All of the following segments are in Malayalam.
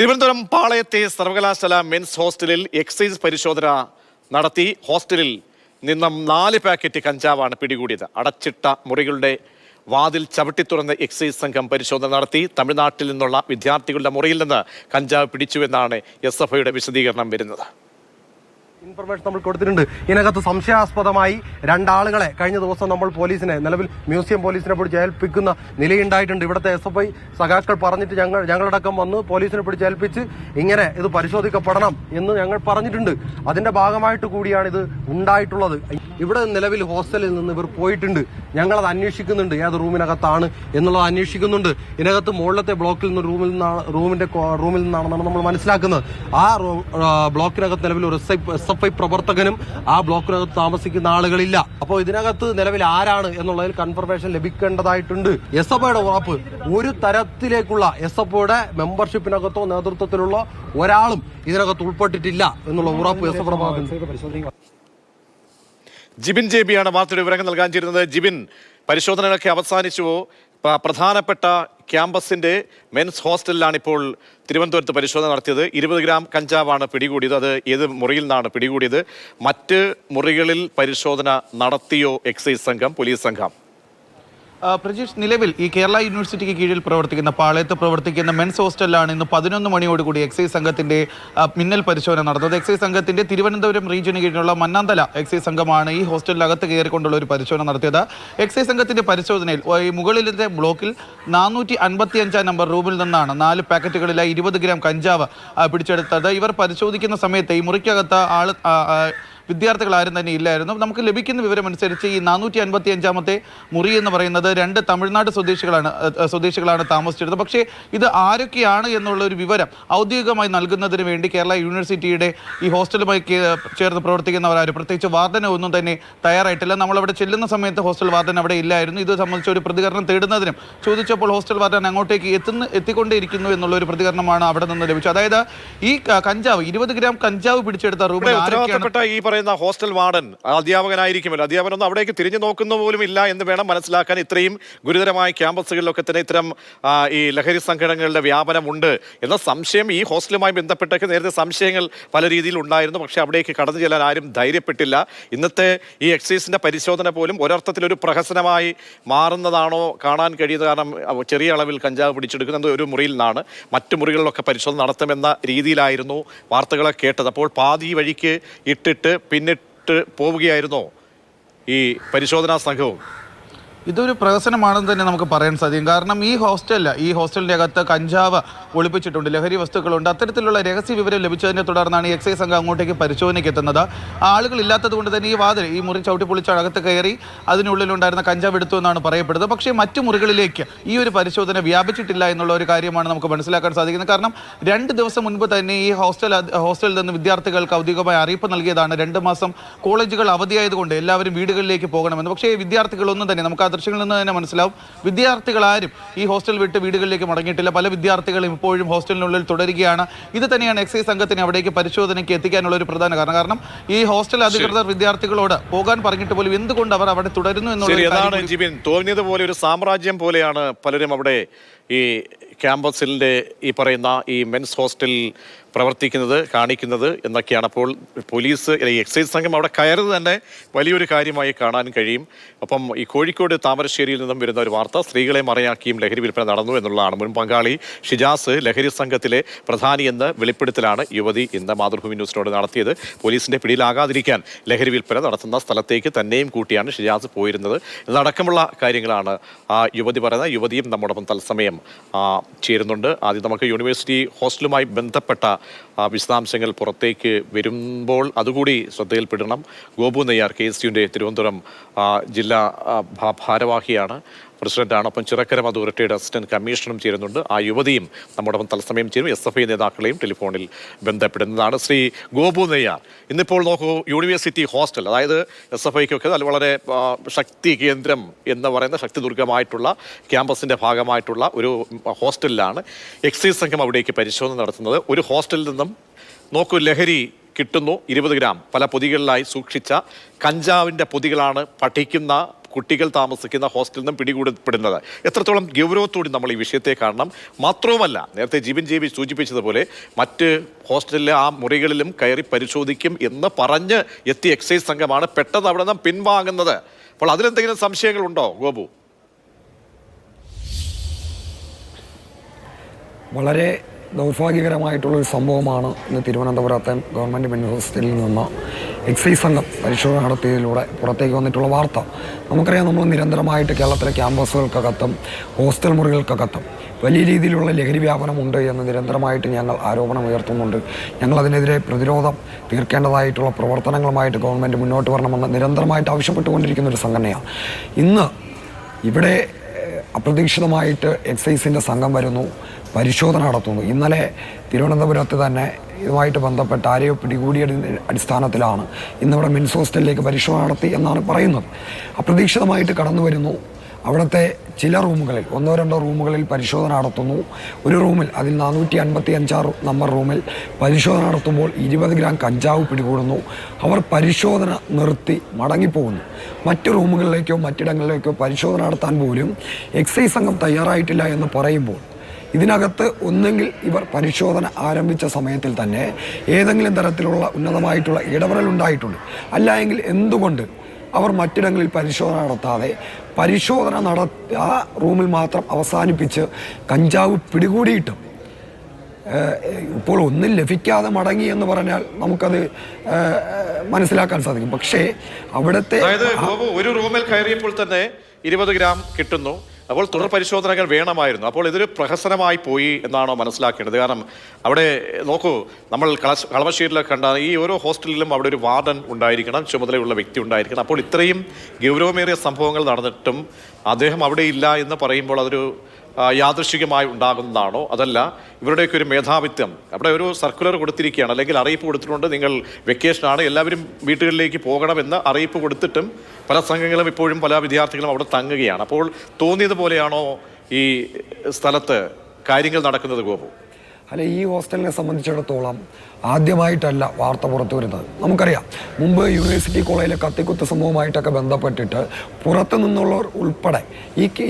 തിരുവനന്തപുരം പാളയത്തെ സർവകലാശാല മെൻസ് ഹോസ്റ്റലിൽ എക്സൈസ് പരിശോധന നടത്തി. ഹോസ്റ്റലിൽ നിന്നും 4 പാക്കറ്റ് കഞ്ചാവാണ് പിടികൂടിയത്. അടച്ചിട്ട മുറികളുടെ വാതിൽ ചവിട്ടി തുറന്ന് എക്സൈസ് സംഘം പരിശോധന നടത്തി. തമിഴ്നാട്ടിൽ നിന്നുള്ള വിദ്യാർത്ഥികളുടെ മുറിയിൽ നിന്ന് കഞ്ചാവ് പിടിച്ചുവെന്നാണ് SFIയുടെ വിശദീകരണം വരുന്നത്. ഇൻഫർമേഷൻ നമ്മൾ കൊടുത്തിട്ടുണ്ട്. ഇതിനകത്ത് സംശയാസ്പദമായി 2 ആളുകളെ കഴിഞ്ഞ ദിവസം നമ്മൾ പോലീസിനെ, നിലവിൽ മ്യൂസിയം പോലീസിനെ പിടിച്ച് ഏൽപ്പിക്കുന്ന നിലയുണ്ടായിട്ടുണ്ട്. ഇവിടുത്തെ SFI സഖാക്കൾ പറഞ്ഞിട്ട് ഞങ്ങളടക്കം വന്ന് പോലീസിനെ പിടിച്ച് ഏൽപ്പിച്ച് ഇങ്ങനെ ഇത് പരിശോധിക്കപ്പെടണം എന്ന് ഞങ്ങൾ പറഞ്ഞിട്ടുണ്ട്. അതിന്റെ ഭാഗമായിട്ട് കൂടിയാണ് ഇത് ഉണ്ടായിട്ടുള്ളത്. ഇവിടെ നിലവിൽ ഹോസ്റ്റലിൽ നിന്ന് ഇവർ പോയിട്ടുണ്ട്. ഞങ്ങളത് അന്വേഷിക്കുന്നുണ്ട്, ഏത് റൂമിനകത്താണ് എന്നുള്ളത് അന്വേഷിക്കുന്നുണ്ട്. ഇതിനകത്ത് മുകളിലത്തെ ബ്ലോക്കിൽ നിന്ന് റൂമിൽ നിന്നാണെന്നാണ് നമ്മൾ മനസ്സിലാക്കുന്നത്. ആ ബ്ലോക്കിനകത്ത് നിലവിൽ ഒരു SFI പ്രവർത്തകനും ആ ബ്ലോക്കിനകത്ത് താമസിക്കുന്ന ആളുകളില്ല. അപ്പോൾ ഇതിനകത്ത് നിലവിൽ ആരാണ് എന്നുള്ളതിൽ കൺഫർമേഷൻ ലഭിക്കേണ്ടതായിട്ടുണ്ട്. SFIയുടെ ഉറപ്പ് ഒരു തരത്തിലേക്കുള്ള SFIയുടെ മെമ്പർഷിപ്പിനകത്തോ നേതൃത്വത്തിലുള്ള ഒരാളും ഇതിനകത്ത് ഉൾപ്പെട്ടിട്ടില്ല എന്നുള്ള ഉറപ്പ് SFIയുടെ ഭാഗത്ത്. ജിബിൻ JB ആണ് വാർത്തയുടെ വിവരങ്ങൾ നൽകാൻ ചേരുന്നത്. ജിബിൻ, പരിശോധനകളൊക്കെ അവസാനിച്ചുവോ? പ്രധാനപ്പെട്ട ക്യാമ്പസിന്റെ മെൻസ് ഹോസ്റ്റലിലാണ് ഇപ്പോൾ തിരുവനന്തപുരത്ത് പരിശോധന നടത്തിയത്. 20 ഗ്രാം കഞ്ചാവാണ് പിടികൂടിയത്. അത് ഏത് മുറിയിൽ നിന്നാണ് പിടികൂടിയത്? മറ്റ് മുറികളിൽ പരിശോധന നടത്തിയോ എക്സൈസ് സംഘം, പോലീസ് സംഘം? പ്രജീഷ്, നിലവിൽ ഈ കേരള യൂണിവേഴ്സിറ്റിക്ക് കീഴിൽ പ്രവർത്തിക്കുന്ന പാളയത്ത് പ്രവർത്തിക്കുന്ന മെൻസ് ഹോസ്റ്റലിലാണ് ഇന്ന് 11 മണിയോടുകൂടി എക്സൈസ് സംഘത്തിന്റെ മിന്നൽ പരിശോധന നടന്നത്. എക്സൈസ് സംഘത്തിന്റെ തിരുവനന്തപുരം റീജിയന് കീഴിലുള്ള മന്നാന്തല എക്സൈസ് സംഘമാണ് ഈ ഹോസ്റ്റലിനകത്ത് കയറിക്കൊണ്ടുള്ള ഒരു പരിശോധന നടത്തിയത്. എക്സൈസ് സംഘത്തിന്റെ പരിശോധനയിൽ മുകളിലത്തെ ബ്ലോക്കിൽ 455 നമ്പർ റൂമിൽ നിന്നാണ് 4 പാക്കറ്റുകളിലായി 20 ഗ്രാം കഞ്ചാവ് പിടിച്ചെടുത്തത്. ഇവർ പരിശോധിക്കുന്ന സമയത്ത് ഈ മുറിക്കകത്ത് വിദ്യാർത്ഥികൾ ആരും തന്നെ ഇല്ലായിരുന്നു. നമുക്ക് ലഭിക്കുന്ന വിവരമനുസരിച്ച് ഈ 455-ാമത്തെ മുറി എന്ന് പറയുന്നത് 2 തമിഴ്നാട് സ്വദേശികളാണ് താമസിച്ചിരുന്നത്. പക്ഷേ ഇത് ആരൊക്കെയാണ് എന്നുള്ള ഒരു വിവരം ഔദ്യോഗികമായി നൽകുന്നതിന് വേണ്ടി കേരള യൂണിവേഴ്സിറ്റിയുടെ ഈ ഹോസ്റ്റലുമായി ചേർന്ന് പ്രവർത്തിക്കുന്നവരാരും, പ്രത്യേകിച്ച് വാർഡനോ ഒന്നും തന്നെ തയ്യാറായിട്ടില്ല. നമ്മളവിടെ ചെല്ലുന്ന സമയത്ത് ഹോസ്റ്റൽ വാർഡൻ അവിടെ ഇല്ലായിരുന്നു. ഇത് സംബന്ധിച്ച ഒരു പ്രതികരണം തേടുന്നതിനും ചോദിച്ചപ്പോൾ ഹോസ്റ്റൽ വാർഡൻ അങ്ങോട്ടേക്ക് എത്തിക്കൊണ്ടേയിരിക്കുന്നു എന്നുള്ള ഒരു പ്രതികരണമാണ് അവിടെ നിന്ന് ലഭിച്ചത്. അതായത് ഈ കഞ്ചാവ് 20 ഗ്രാം കഞ്ചാവ് പിടിച്ചെടുത്ത റൂമിൽ ഹോസ്റ്റൽ വാർഡൻ അധ്യാപകനായിരിക്കുമല്ലോ. അധ്യാപകനൊന്നും അവിടേക്ക് തിരിഞ്ഞു നോക്കുന്ന പോലും ഇല്ല എന്ന് വേണം മനസ്സിലാക്കാൻ. ഇത്രയും ഗുരുതരമായ ക്യാമ്പസുകളിലൊക്കെ തന്നെ ഇത്തരം ഈ ലഹരി സംഘടനകളുടെ വ്യാപനമുണ്ട് എന്ന സംശയം ഈ ഹോസ്റ്റലുമായി ബന്ധപ്പെട്ടൊക്കെ നേരത്തെ സംശയങ്ങൾ പല രീതിയിൽ ഉണ്ടായിരുന്നു. പക്ഷെ അവിടേക്ക് കടന്നു ചെല്ലാൻ ആരും ധൈര്യപ്പെട്ടില്ല. ഇന്നത്തെ ഈ എക്സൈസിന്റെ പരിശോധന പോലും ഒരർത്ഥത്തിലൊരു പ്രഹസനമായി മാറുന്നതാണോ കാണാൻ കഴിയുന്നത്? കാരണം ചെറിയ അളവിൽ കഞ്ചാവ് പിടിച്ചെടുക്കുന്നത് ഒരു മുറിയിൽ നിന്നാണ്, മറ്റു മുറികളിലൊക്കെ പരിശോധന നടത്തുമെന്ന രീതിയിലായിരുന്നു വാർത്തകളെ കേട്ടത്. അപ്പോൾ പാതി വഴിക്ക് ഇട്ടിട്ട് പിന്നിട്ട് പോവുകയായിരുന്നോ ഈ പരിശോധനാ സംഘവും? ഇതൊരു പ്രഹസനമാണെന്ന് തന്നെ നമുക്ക് പറയാൻ സാധിക്കും. കാരണം ഈ ഹോസ്റ്റലിൻ്റെ അകത്ത് കഞ്ചാവ് ഒളിപ്പിച്ചിട്ടുണ്ട്, ലഹരി വസ്തുക്കളുണ്ട്. അത്തരത്തിലുള്ള രഹസ്യ വിവരം ലഭിച്ചതിനെ തുടർന്നാണ് ഈ എക്സൈസ് സംഘം അങ്ങോട്ടേക്ക് പരിശോധനയ്ക്ക് എത്തുന്നത്. ആളുകൾ ഇല്ലാത്തത് കൊണ്ട് തന്നെ ഈ മുറി ചവിട്ടി പൊളിച്ച് അകത്ത് കയറി അതിനുള്ളിലുണ്ടായിരുന്ന കഞ്ചാവ് എടുത്തു എന്നാണ് പറയപ്പെടുന്നത്. പക്ഷേ മറ്റു മുറികളിലേക്ക് ഈ ഒരു പരിശോധന വ്യാപിച്ചിട്ടില്ല എന്നുള്ള ഒരു കാര്യമാണ് നമുക്ക് മനസ്സിലാക്കാൻ സാധിക്കുന്നത്. കാരണം 2 ദിവസം മുൻപ് തന്നെ ഈ ഹോസ്റ്റലിൽ നിന്ന് വിദ്യാർത്ഥികൾക്ക് ഔദ്യോഗികമായ അറിയിപ്പ് നൽകിയതാണ്. 2 മാസം കോളേജുകൾ അവധിയായതുകൊണ്ട് എല്ലാവരും വീടുകളിലേക്ക് പോകണമെന്ന്. പക്ഷേ വിദ്യാർത്ഥികളൊന്നും തന്നെ, നമുക്ക് ദൃശ്യങ്ങളിൽ നിന്ന് തന്നെ മനസ്സിലാവും, വിദ്യാർത്ഥികളാരും ഈ ഹോസ്റ്റൽ വിട്ട് വീടുകളിലേക്ക് മടങ്ങിയിട്ടില്ല. പല വിദ്യാർത്ഥികളും ഇപ്പോഴും ഹോസ്റ്റലിനുള്ളിൽ തുടരുകയാണ്. ഇത് തന്നെയാണ് എക്സൈസ് സംഘത്തിനെ അവിടേക്ക് പരിശോധനയ്ക്ക് എത്തിക്കാനുള്ള ഒരു പ്രധാന കാരണം. ഈ ഹോസ്റ്റൽ അധികൃതർ വിദ്യാർത്ഥികളോട് പോകാൻ പറഞ്ഞിട്ട് പോലും എന്തുകൊണ്ട് അവർ അവിടെ തുടരുന്നു എന്നുള്ള ജിബിൻ, തോന്നിയതുപോലെ ഒരു സാമ്രാജ്യം പോലെയാണ് പലരും അവിടെ ഈ ക്യാമ്പസിൻ്റെ ഈ പറയുന്ന ഈ മെൻസ് ഹോസ്റ്റലിൽ പ്രവർത്തിക്കുന്നത്, കാണിക്കുന്നത് എന്നൊക്കെയാണ്. അപ്പോൾ പോലീസ്, എക്സൈസ് സംഘം അവിടെ കയറുന്നത് തന്നെ വലിയൊരു കാര്യമായി കാണാൻ കഴിയും. അപ്പം ഈ കോഴിക്കോട് താമരശ്ശേരിയിൽ നിന്നും വരുന്ന ഒരു വാർത്ത, സ്ത്രീകളെ മറയാക്കിയും ലഹരി വിൽപ്പന നടന്നു എന്നുള്ളതാണ്. മുൻ പങ്കാളി ഷിജാസ് ലഹരി സംഘത്തിലെ പ്രധാനി എന്ന വെളിപ്പെടുത്തലാണ് യുവതി ഇന്ന് മാതൃഭൂമി ന്യൂസിനോട് നടത്തിയത്. പോലീസിന്റെ പിടിയിലാകാതിരിക്കാൻ ലഹരി വിൽപ്പന നടത്തുന്ന സ്ഥലത്തേക്ക് തന്നെയും കൂട്ടിയാണ് ഷിജാസ് പോയിരുന്നത് എന്നടക്കമുള്ള കാര്യങ്ങളാണ് ആ യുവതി പറയുന്നത്. യുവതിയും നമ്മോടൊപ്പം തത്സമയം ചേരുന്നുണ്ട്. ആദ്യം നമുക്ക് യൂണിവേഴ്സിറ്റി ഹോസ്റ്റലുമായി ബന്ധപ്പെട്ട വിശദാംശങ്ങൾ പുറത്തേക്ക് വരുമ്പോൾ അതുകൂടി ശ്രദ്ധയിൽപ്പെടണം. ഗോപു നെയ്യാർ KSUവിൻ്റെ തിരുവനന്തപുരം ജില്ലാ ഭാരവാഹിയാണ്, പ്രസിഡന്റാണ്. ഒപ്പം ചിറക്കര അതോറിറ്റിയുടെ അസിസ്റ്റന്റ് കമ്മീഷണറും ചേരുന്നുണ്ട്. ആ യുവതിയും നമ്മോടൊപ്പം തത്സമയം ചേരും. SFI നേതാക്കളെയും ടെലിഫോണിൽ ബന്ധപ്പെടുന്നതാണ്. ശ്രീ ഗോപു നെയ്യാർ, ഇന്നിപ്പോൾ നോക്കൂ, യൂണിവേഴ്സിറ്റി ഹോസ്റ്റൽ, അതായത് SFIക്കൊക്കെ അത് വളരെ ശക്തി കേന്ദ്രം എന്ന് പറയുന്ന ശക്തിദുർഗമായിട്ടുള്ള ക്യാമ്പസിൻ്റെ ഭാഗമായിട്ടുള്ള ഒരു ഹോസ്റ്റലിലാണ് എക്സൈസ് സംഘം അവിടേക്ക് പരിശോധന നടത്തുന്നത്. ഒരു ഹോസ്റ്റലിൽ നിന്നും നോക്കൂ, ലഹരി കിട്ടുന്നു. 20 ഗ്രാം പല പൊതികളിലായി സൂക്ഷിച്ച കഞ്ചാവിൻ്റെ പൊതികളാണ് പഠിക്കുന്ന കുട്ടികൾ താമസിക്കുന്ന ഹോസ്റ്റലിൽ നിന്നും പിടികൂടപ്പെടുന്നത്. എത്രത്തോളം ഗൗരവത്തോടെ നമ്മൾ ഈ വിഷയത്തെ കാണണം. മാത്രവുമല്ല, നേരത്തെ ജിബിൻ ജെബി സൂചിപ്പിച്ചതുപോലെ മറ്റ് ഹോസ്റ്റലിലെ ആ മുറികളിലും കയറി പരിശോധിക്കും എന്ന് പറഞ്ഞ് എത്തിയ എക്സൈസ് സംഘമാണ് പെട്ടെന്ന് അവിടെ നിന്ന് പിൻവാങ്ങുന്നത്. അപ്പോൾ അതിലെന്തെങ്കിലും സംശയങ്ങളുണ്ടോ ഗോപു? വളരെ ദൗർഭാഗ്യകരമായിട്ടുള്ളൊരു സംഭവമാണ് ഇന്ന് തിരുവനന്തപുരത്തെ ഗവൺമെൻറ് മെൻസ് ഹോസ്റ്റലിൽ നിന്ന് എക്സൈസ് സംഘം പരിശോധന നടത്തിയതിലൂടെ പുറത്തേക്ക് വന്നിട്ടുള്ള വാർത്ത. നമുക്കറിയാം, നമ്മൾ നിരന്തരമായിട്ട് കേരളത്തിലെ ക്യാമ്പസുകൾക്കകത്തും ഹോസ്റ്റൽ മുറികൾക്കകത്തും വലിയ രീതിയിലുള്ള ലഹരി വ്യാപനമുണ്ട് എന്ന് നിരന്തരമായിട്ട് ഞങ്ങൾ ആരോപണം ഉയർത്തുന്നുണ്ട്. ഞങ്ങളതിനെതിരെ പ്രതിരോധം തീർക്കേണ്ടതായിട്ടുള്ള പ്രവർത്തനങ്ങളുമായിട്ട് ഗവൺമെൻറ് മുന്നോട്ട് വരണമെന്ന് നിരന്തരമായിട്ട് ആവശ്യപ്പെട്ടുകൊണ്ടിരിക്കുന്ന ഒരു സംഘടനയാണ്. ഇന്ന് ഇവിടെ അപ്രതീക്ഷിതമായിട്ട് എക്സൈസിൻ്റെ സംഘം വരുന്നു, പരിശോധന നടത്തുന്നു. ഇന്നലെ തിരുവനന്തപുരത്ത് തന്നെ ഇതുമായിട്ട് ബന്ധപ്പെട്ട് ആരെയോ പിടികൂടിയ അടിസ്ഥാനത്തിലാണ് ഇന്നിവിടെ മെൻസ് ഹോസ്റ്റലിലേക്ക് പരിശോധന നടത്തി എന്നാണ് പറയുന്നത്. അപ്രതീക്ഷിതമായിട്ട് കടന്നു വരുന്നു. അവിടുത്തെ ചില റൂമുകളിൽ, 1-2 റൂമുകളിൽ പരിശോധന നടത്തുന്നു. ഒരു റൂമിൽ, അതിൽ 455 നമ്പർ റൂമിൽ പരിശോധന നടത്തുമ്പോൾ 20 ഗ്രാം കഞ്ചാവ് പിടികൂടുന്നു. അവർ പരിശോധന നിർത്തി മടങ്ങിപ്പോകുന്നു. മറ്റു റൂമുകളിലേക്കോ മറ്റിടങ്ങളിലേക്കോ പരിശോധന നടത്താൻ പോലും എക്സൈസ് സംഘം തയ്യാറായിട്ടില്ല എന്ന് പറയുമ്പോൾ ഇതിനകത്ത് ഒന്നെങ്കിൽ ഇവർ പരിശോധന ആരംഭിച്ച സമയത്തിൽ തന്നെ ഏതെങ്കിലും തരത്തിലുള്ള ഉന്നതമായിട്ടുള്ള ഇടപെടൽ ഉണ്ടായിട്ടുണ്ട്. അല്ല എങ്കിൽ എന്തുകൊണ്ട് അവർ മറ്റിടങ്ങളിൽ പരിശോധന നടത്താതെ പരിശോധന ആ റൂമിൽ മാത്രം അവസാനിപ്പിച്ച് കഞ്ചാവ് പിടികൂടിയിട്ടും ഇപ്പോൾ ഒന്നും ലഭിക്കാതെ മടങ്ങി എന്ന് പറഞ്ഞാൽ നമുക്കത് മനസ്സിലാക്കാൻ സാധിക്കും. പക്ഷേ അവിടുത്തെ ഒരു റൂമിൽ കയറിയപ്പോൾ തന്നെ 20 ഗ്രാം കിട്ടുന്നു. അപ്പോൾ തുടർ പരിശോധനകൾ വേണമായിരുന്നു. അപ്പോൾ ഇതൊരു പ്രഹസനമായി പോയി എന്നാണോ മനസ്സിലാക്കേണ്ടത്? കാരണം അവിടെ നോക്കൂ, നമ്മൾ കളമശ്ശേരിയിലൊക്കെ കണ്ട ഈ ഓരോ ഹോസ്റ്റലിലും അവിടെ ഒരു വാർഡൻ ഉണ്ടായിരിക്കണം, ചുമതലയുള്ള വ്യക്തി ഉണ്ടായിരിക്കണം. അപ്പോൾ ഇത്രയും ഗൗരവമേറിയ സംഭവങ്ങൾ നടന്നിട്ടും അദ്ദേഹം അവിടെ ഇല്ല എന്ന് പറയുമ്പോൾ അതൊരു യാദൃശ്ചികമായി ഉണ്ടാകുന്നതാണോ? അതല്ല ഇവരുടെയൊക്കെ ഒരു മേധാവിത്വം? അവിടെ ഒരു സർക്കുലർ കൊടുത്തിരിക്കുകയാണ്, അല്ലെങ്കിൽ അറിയിപ്പ് കൊടുത്തിട്ടുണ്ട്, നിങ്ങൾ വെക്കേഷനാണ്, എല്ലാവരും വീട്ടുകളിലേക്ക് പോകണമെന്ന് അറിയിപ്പ് കൊടുത്തിട്ടും പല സംഘങ്ങളും ഇപ്പോഴും പല വിദ്യാർത്ഥികളും അവിടെ തങ്ങുകയാണ്. അപ്പോൾ തോന്നിയതുപോലെയാണോ ഈ സ്ഥലത്ത് കാര്യങ്ങൾ നടക്കുന്നത് ഗോപു? അല്ല, ഈ ഹോസ്റ്റലിനെ സംബന്ധിച്ചിടത്തോളം ആദ്യമായിട്ടല്ല വാർത്ത പുറത്തു വരുന്നത്. നമുക്കറിയാം, മുമ്പ് യൂണിവേഴ്സിറ്റി കോളേജിലെ കത്തിക്കുത്ത് സംഭവമായിട്ടൊക്കെ ബന്ധപ്പെട്ടിട്ട് പുറത്തു നിന്നുള്ളവർ ഉൾപ്പെടെ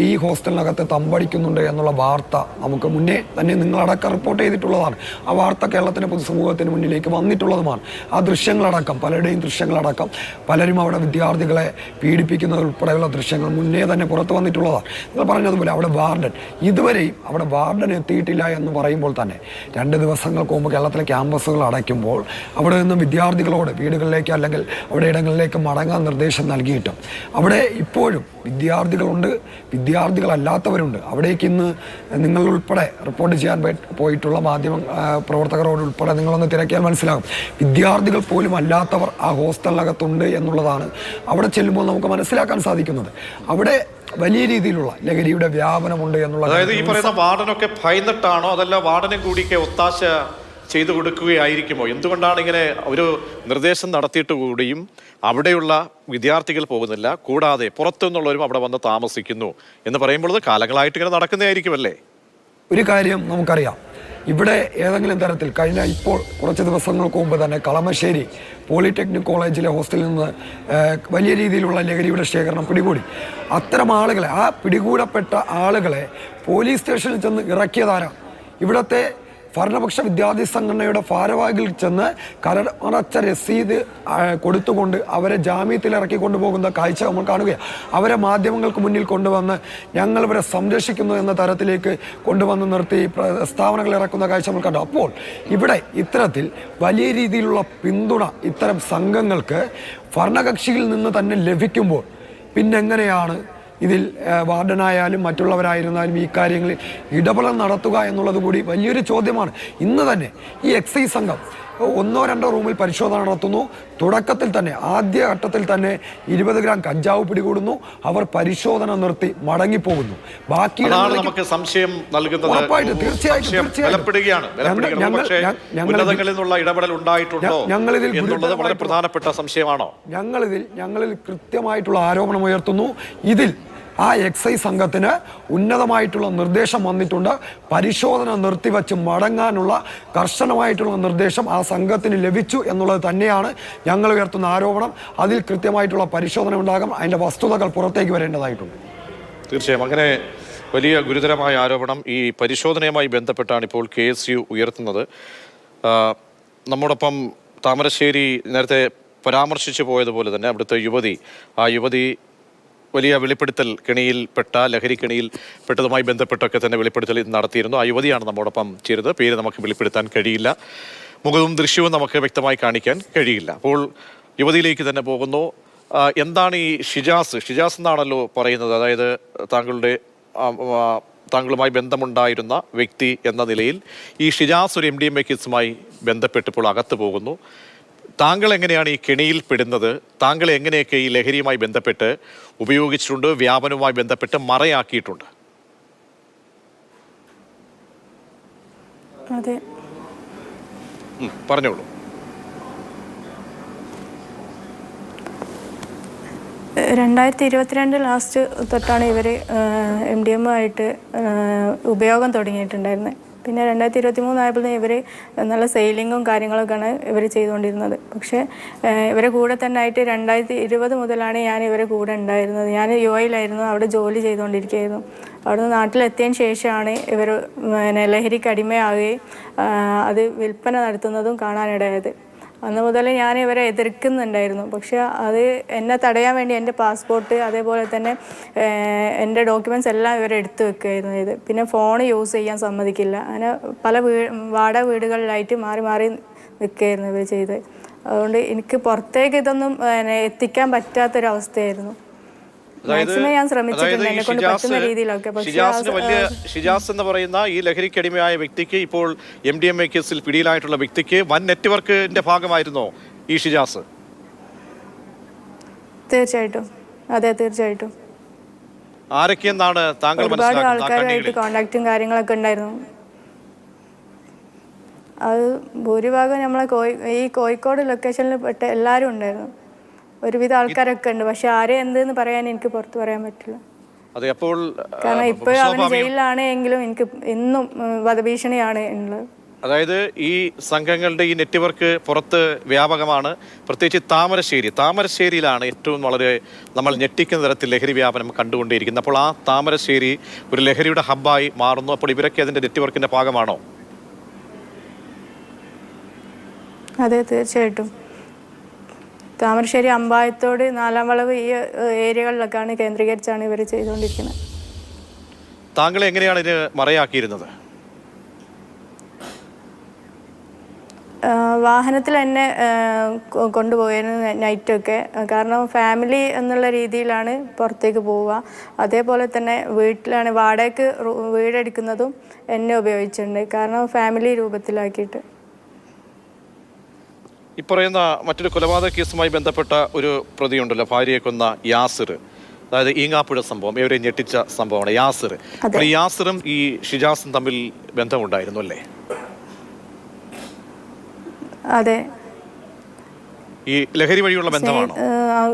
ഈ ഹോസ്റ്റലിനകത്ത് തമ്പടിക്കുന്നുണ്ട് എന്നുള്ള വാർത്ത നമുക്ക് മുന്നേ തന്നെ നിങ്ങളടക്കം റിപ്പോർട്ട് ചെയ്തിട്ടുള്ളതാണ്. ആ വാർത്ത കേരളത്തിൻ്റെ പൊതുസമൂഹത്തിന് മുന്നിലേക്ക് വന്നിട്ടുള്ളതുമാണ്. ആ ദൃശ്യങ്ങളടക്കം, പലരുടെയും ദൃശ്യങ്ങളടക്കം, പലരും അവിടെ വിദ്യാർത്ഥികളെ പീഡിപ്പിക്കുന്നത് ഉൾപ്പെടെയുള്ള ദൃശ്യങ്ങൾ മുന്നേ തന്നെ പുറത്തു വന്നിട്ടുള്ളതാണ്. നിങ്ങൾ പറഞ്ഞതുപോലെ അവിടെ വാർഡൻ, ഇതുവരെയും അവിടെ വാർഡൻ എത്തിയിട്ടില്ല എന്ന് പറയുമ്പോൾ തന്നെ 2 ദിവസങ്ങൾക്ക് മുമ്പ് കേരളത്തിലെ ക്യാമ്പസുകൾ അടയ്ക്കുമ്പോൾ അവിടെ നിന്ന് വിദ്യാർത്ഥികളോട് വീടുകളിലേക്ക് അല്ലെങ്കിൽ അവിടെ ഇടങ്ങളിലേക്ക് മടങ്ങാൻ നിർദ്ദേശം നൽകിയിട്ടും അവിടെ ഇപ്പോഴും വിദ്യാർത്ഥികളുണ്ട്, വിദ്യാർത്ഥികളല്ലാത്തവരുണ്ട്. അവിടേക്ക് ഇന്ന് നിങ്ങൾ ഉൾപ്പെടെ റിപ്പോർട്ട് ചെയ്യാൻ പോയിട്ടുള്ള മാധ്യമ പ്രവർത്തകരോട് ഉൾപ്പെടെ നിങ്ങളൊന്ന് തിരക്കിയാൽ മനസ്സിലാകും, വിദ്യാർത്ഥികൾ പോലും അല്ലാത്തവർ ആ ഹോസ്റ്റലിനകത്തുണ്ട് എന്നുള്ളതാണ് അവിടെ ചെല്ലുമ്പോൾ നമുക്ക് മനസ്സിലാക്കാൻ സാധിക്കുന്നത്. അവിടെ വലിയ രീതിയിലുള്ള ലഹരിയുടെ വ്യാപനമുണ്ട് എന്നുള്ള, അതായത് ഈ പറയുന്ന വാർഡനൊക്കെ ഭയന്നിട്ടാണോ, അതല്ല വാർഡനും കൂടിയൊക്കെ ഒത്താശ ചെയ്തു കൊടുക്കുകയായിരിക്കുമോ? എന്തുകൊണ്ടാണ് ഇങ്ങനെ ഒരു നിർദ്ദേശം നടത്തിയിട്ട് കൂടിയും അവിടെയുള്ള വിദ്യാർത്ഥികൾ പോകുന്നില്ല, കൂടാതെ പുറത്തുനിന്നുള്ളവരും അവിടെ വന്ന് താമസിക്കുന്നു എന്ന് പറയുമ്പോൾ കാലങ്ങളായിട്ട് ഇങ്ങനെ നടക്കുന്നതായിരിക്കുമല്ലേ? ഒരു കാര്യം നമുക്കറിയാം, ഇവിടെ ഏതെങ്കിലും തരത്തിൽ ഇപ്പോൾ കുറച്ച് ദിവസങ്ങൾക്ക് മുമ്പ് തന്നെ കളമശ്ശേരി പോളിടെക്നിക് കോളേജിലെ ഹോസ്റ്റലിൽ നിന്ന് വലിയ രീതിയിലുള്ള ലഹരിയുടെ ശേഖരണം പിടികൂടി. അത്തരം ആളുകളെ, ആ പിടികൂടപ്പെട്ട ആളുകളെ പോലീസ് സ്റ്റേഷനിൽ ചെന്ന് ഇറക്കിയതാരാണ്? ഇവിടുത്തെ ഭരണപക്ഷ വിദ്യാർത്ഥി സംഘടനയുടെ ഭാരവാഹികൾ ചെന്ന് കരമടച്ച രസീത് കൊടുത്തുകൊണ്ട് അവരെ ജാമ്യത്തിൽ ഇറക്കി കൊണ്ടുപോകുന്ന കാഴ്ച നമ്മൾ കാണുകയാണ്. അവരെ മാധ്യമങ്ങൾക്ക് മുന്നിൽ കൊണ്ടുവന്ന് ഞങ്ങൾ ഇവരെ സംരക്ഷിക്കുന്നു എന്ന തരത്തിലേക്ക് കൊണ്ടുവന്ന് നിർത്തി പ്രസ്താവനകൾ ഇറക്കുന്ന കാഴ്ച നമ്മൾ കണ്ടു. അപ്പോൾ ഇവിടെ ഇത്തരത്തിൽ വലിയ രീതിയിലുള്ള പിന്തുണ ഇത്തരം സംഘങ്ങൾക്ക് ഭരണകക്ഷിയിൽ നിന്ന് തന്നെ ലഭിക്കുമ്പോൾ പിന്നെങ്ങനെയാണ് ഇതിൽ വാർഡനായാലും മറ്റുള്ളവരായിരുന്നാലും ഈ കാര്യങ്ങളിൽ ഇടപെടൽ നടത്തുക എന്നുള്ളത് കൂടി വലിയൊരു ചോദ്യമാണ്. ഇന്ന് തന്നെ ഈ എക്സൈസ് സംഘം 1-2 റൂമിൽ പരിശോധന നടത്തുന്നു. തുടക്കത്തിൽ തന്നെ, ആദ്യഘട്ടത്തിൽ തന്നെ 20 ഗ്രാം കഞ്ചാവ് പിടികൂടുന്നു. അവർ പരിശോധന നിർത്തി മടങ്ങിപ്പോകുന്നു. ബാക്കി നമുക്ക് സംശയം നൽകുന്നത് ഉറപ്പായിട്ട് തീർച്ചയായിട്ടും ഇടപെടൽ ഉണ്ടായിട്ടുണ്ടോ എന്നുള്ളത് വളരെ പ്രധാനപ്പെട്ട സംശയമാണോ? ഞങ്ങളിതിൽ കൃത്യമായിട്ടുള്ള ആരോപണം ഉയർത്തുന്നു. ഇതിൽ ആ എക്സൈസ് സംഘത്തിന് ഉന്നതമായിട്ടുള്ള നിർദ്ദേശം വന്നിട്ടുണ്ട്. പരിശോധന നിർത്തിവെച്ച് മടങ്ങാനുള്ള കർശനമായിട്ടുള്ള നിർദ്ദേശം ആ സംഘത്തിന് ലഭിച്ചു എന്നുള്ളത് തന്നെയാണ് ഞങ്ങൾ ഉയർത്തുന്ന ആരോപണം. അതിൽ കൃത്യമായിട്ടുള്ള പരിശോധന ഉണ്ടാകും. അതിൻ്റെ വസ്തുതകൾ പുറത്തേക്ക് വരേണ്ടതായിട്ടുണ്ട്. തീർച്ചയായും അങ്ങനെ വലിയ ഗുരുതരമായ ആരോപണം ഈ പരിശോധനയുമായി ബന്ധപ്പെട്ടാണ് ഇപ്പോൾ KSU ഉയർത്തുന്നത്. നമ്മോടൊപ്പം താമരശ്ശേരി നേരത്തെ പരാമർശിച്ചു പോയതുപോലെ തന്നെ അവിടുത്തെ ആ യുവതി വലിയ വെളിപ്പെടുത്തൽ ലഹരി കെണിയിൽ പെട്ടതുമായി ബന്ധപ്പെട്ടൊക്കെ തന്നെ വെളിപ്പെടുത്തൽ നടത്തിയിരുന്നു. ആ യുവതിയാണ് നമ്മോടൊപ്പം ചേരുന്നത്. പേര് നമുക്ക് വെളിപ്പെടുത്താൻ കഴിയില്ല, മുഖവും ദൃശ്യവും നമുക്ക് വ്യക്തമായി കാണിക്കാൻ കഴിയില്ല. അപ്പോൾ യുവതിയിലേക്ക് തന്നെ പോകുന്നു. എന്താണ് ഈ ഷിജാസ് എന്നാണല്ലോ പറയുന്നത്, അതായത് താങ്കളുമായി ബന്ധമുണ്ടായിരുന്ന വ്യക്തി എന്ന നിലയിൽ ഈ ഷിജാസ് ഒരു MDMA കേസുമായി ബന്ധപ്പെട്ടിപ്പോൾ അകത്ത് പോകുന്നു. താങ്കൾ എങ്ങനെയാണ് ഈ കെണിയിൽ പെടുന്നത്? താങ്കൾ എങ്ങനെയൊക്കെ ഈ ലഹരിയുമായി ബന്ധപ്പെട്ട് ഉപയോഗിച്ചിട്ടുണ്ട്, വ്യാപനവുമായി ബന്ധപ്പെട്ട് മറയാക്കിയിട്ടുണ്ട്? അതെ, പറഞ്ഞോളൂ. 2022 ലാസ്റ്റ് തൊട്ടാണ് ഇവർ MDMA ആയിട്ട് ഉപയോഗം തുടങ്ങിയിട്ടുണ്ടായിരുന്നത്. പിന്നെ 2023 ആയപ്പോൾ ഇവർ നല്ല സെയിലിങ്ങും കാര്യങ്ങളൊക്കെയാണ് ഇവർ ചെയ്തുകൊണ്ടിരുന്നത്. പക്ഷേ ഇവരെ കൂടെ തന്നെ ആയിട്ട് 2020 മുതലാണ് ഞാൻ ഇവരെ കൂടെ ഉണ്ടായിരുന്നത്. ഞാൻ UAE-യിലായിരുന്നു, അവിടെ ജോലി ചെയ്തുകൊണ്ടിരിക്കുകയായിരുന്നു. അവിടുന്ന് നാട്ടിലെത്തിയതിന് ശേഷമാണ് ഇവർ ലഹരിക്ക് അടിമയാവുകയും അത് വിൽപ്പന നടത്തുന്നതും കാണാനിടയായത്. അന്ന് മുതൽ ഞാൻ ഇവരെ എതിർക്കുന്നുണ്ടായിരുന്നു. പക്ഷെ അത് എന്നെ തടയാൻ വേണ്ടി എൻ്റെ പാസ്പോർട്ട് അതേപോലെ തന്നെ എൻ്റെ ഡോക്യുമെൻറ്റ്സ് എല്ലാം ഇവരെ എടുത്തു വെക്കുകയായിരുന്നു ഇത്. പിന്നെ ഫോൺ യൂസ് ചെയ്യാൻ സമ്മതിക്കില്ല. അങ്ങനെ പല വാടക വീടുകളിലായിട്ട് മാറി മാറി നിൽക്കുകയായിരുന്നു ഇവർ ചെയ്ത്. അതുകൊണ്ട് എനിക്ക് പുറത്തേക്ക് ഇതൊന്നും എത്തിക്കാൻ പറ്റാത്തൊരവസ്ഥയായിരുന്നു. മാക്സിമം ഞാൻ ശ്രമിച്ചിട്ടുണ്ട് എന്നെ കൊണ്ട് പറ്റുന്ന രീതിയിലൊക്കെ. ഷിജാസ് എന്ന് പറയുന്ന ഈ ലഹരിക്കടിമയായ വ്യക്തിക്ക്, ഇപ്പോൾ MDMA കേസിൽ പിടിയിലായിട്ടുള്ള വ്യക്തിക്ക് വൻ നെറ്റ്വർക്കിന്റെ ഭാഗമായിരുന്നോ ഈ ഷിജാസ്? തീർച്ചയായിട്ടും, അതെ, തീർച്ചയായിട്ടും. ആരൊക്കെയെന്നാണ് താങ്കൾ ഒരുപാട് ആൾക്കാരുമായിട്ട് കോണ്ടാക്റ്റും കാര്യങ്ങളൊക്കെ ഉണ്ടായിരുന്നു. അത് ഭൂരിഭാഗം നമ്മളെ ഈ കോഴിക്കോട് ലൊക്കേഷനിൽ പെട്ട എല്ലാവരും ഉണ്ടായിരുന്നു. ഒരുവിധ ആൾക്കാരൊക്കെ ഉണ്ട്. പക്ഷെ ആരെ എന്തെന്ന് പറയാൻ എനിക്ക് പുറത്ത് പറയാൻ പറ്റില്ല. കാരണം ഇപ്പോഴും അവന് ജയിലിലാണ് എങ്കിലും എനിക്ക് ഇന്നും വധഭീഷണിയാണ് ഉള്ളത്. അതായത് ഈ സംഘങ്ങളുടെ ഈ നെറ്റ്വർക്ക് പുറത്ത് വ്യാപകമാണ്. പ്രത്യേകിച്ച് താമരശ്ശേരിയിലാണ് ഏറ്റവും വളരെ നമ്മൾ ഞെട്ടിക്കുന്ന തരത്തിൽ ലഹരി വ്യാപനം കണ്ടുകൊണ്ടേയിരിക്കുന്നത്. അപ്പോൾ ആ താമരശ്ശേരി ഒരു ലഹരിയുടെ ഹബ്ബായി മാറുന്നു. അപ്പോൾ ഇവരൊക്കെ അതിന്റെ നെറ്റ്വർക്കിന്റെ ഭാഗമാണോ? അതെ, തീർച്ചയായിട്ടും. താമരശ്ശേരി, അമ്പായത്തോട്, 4-ാം വളവ് ഈ ഏരിയകളിലൊക്കെയാണ് കേന്ദ്രീകരിച്ചാണ് ഇവർ ചെയ്തുകൊണ്ടിരിക്കുന്നത്. താങ്കളെ എങ്ങനെയാണ് ഇത് മറയാക്കിയിരുന്നത്? വാഹനത്തിൽ എന്നെ കൊണ്ടുപോയിരുന്നു നൈറ്റൊക്കെ. കാരണം ഫാമിലി എന്നുള്ള രീതിയിലാണ് പുറത്തേക്ക് പോവുക. അതേപോലെ തന്നെ വീട്ടിലാണ് വാടകയ്ക്ക് വീടെടുക്കുന്നതും എന്നെ ഉപയോഗിച്ചിട്ടുണ്ട്. കാരണം ഫാമിലി രൂപത്തിലാക്കിയിട്ട്. ഈ പറയുന്ന മറ്റൊരു കൊലപാതക കേസുമായി ബന്ധപ്പെട്ട ഒരു പ്രതിയുണ്ടല്ലോ, ഭാര്യയെ കൊന്ന യാസിർ, അതായത് ഈങ്ങാപ്പുഴ സംഭവം, ഇവരെ ഞെട്ടിച്ച സംഭവമാണ് യാസിർ. അപ്പോൾ ഈ യാസിറും ഈ ഷിജാസും തമ്മിൽ ബന്ധമുണ്ടായിരുന്നു അല്ലേ? അതെ. ഈ ലഹരി വഴിയുള്ള ബന്ധമാണോ?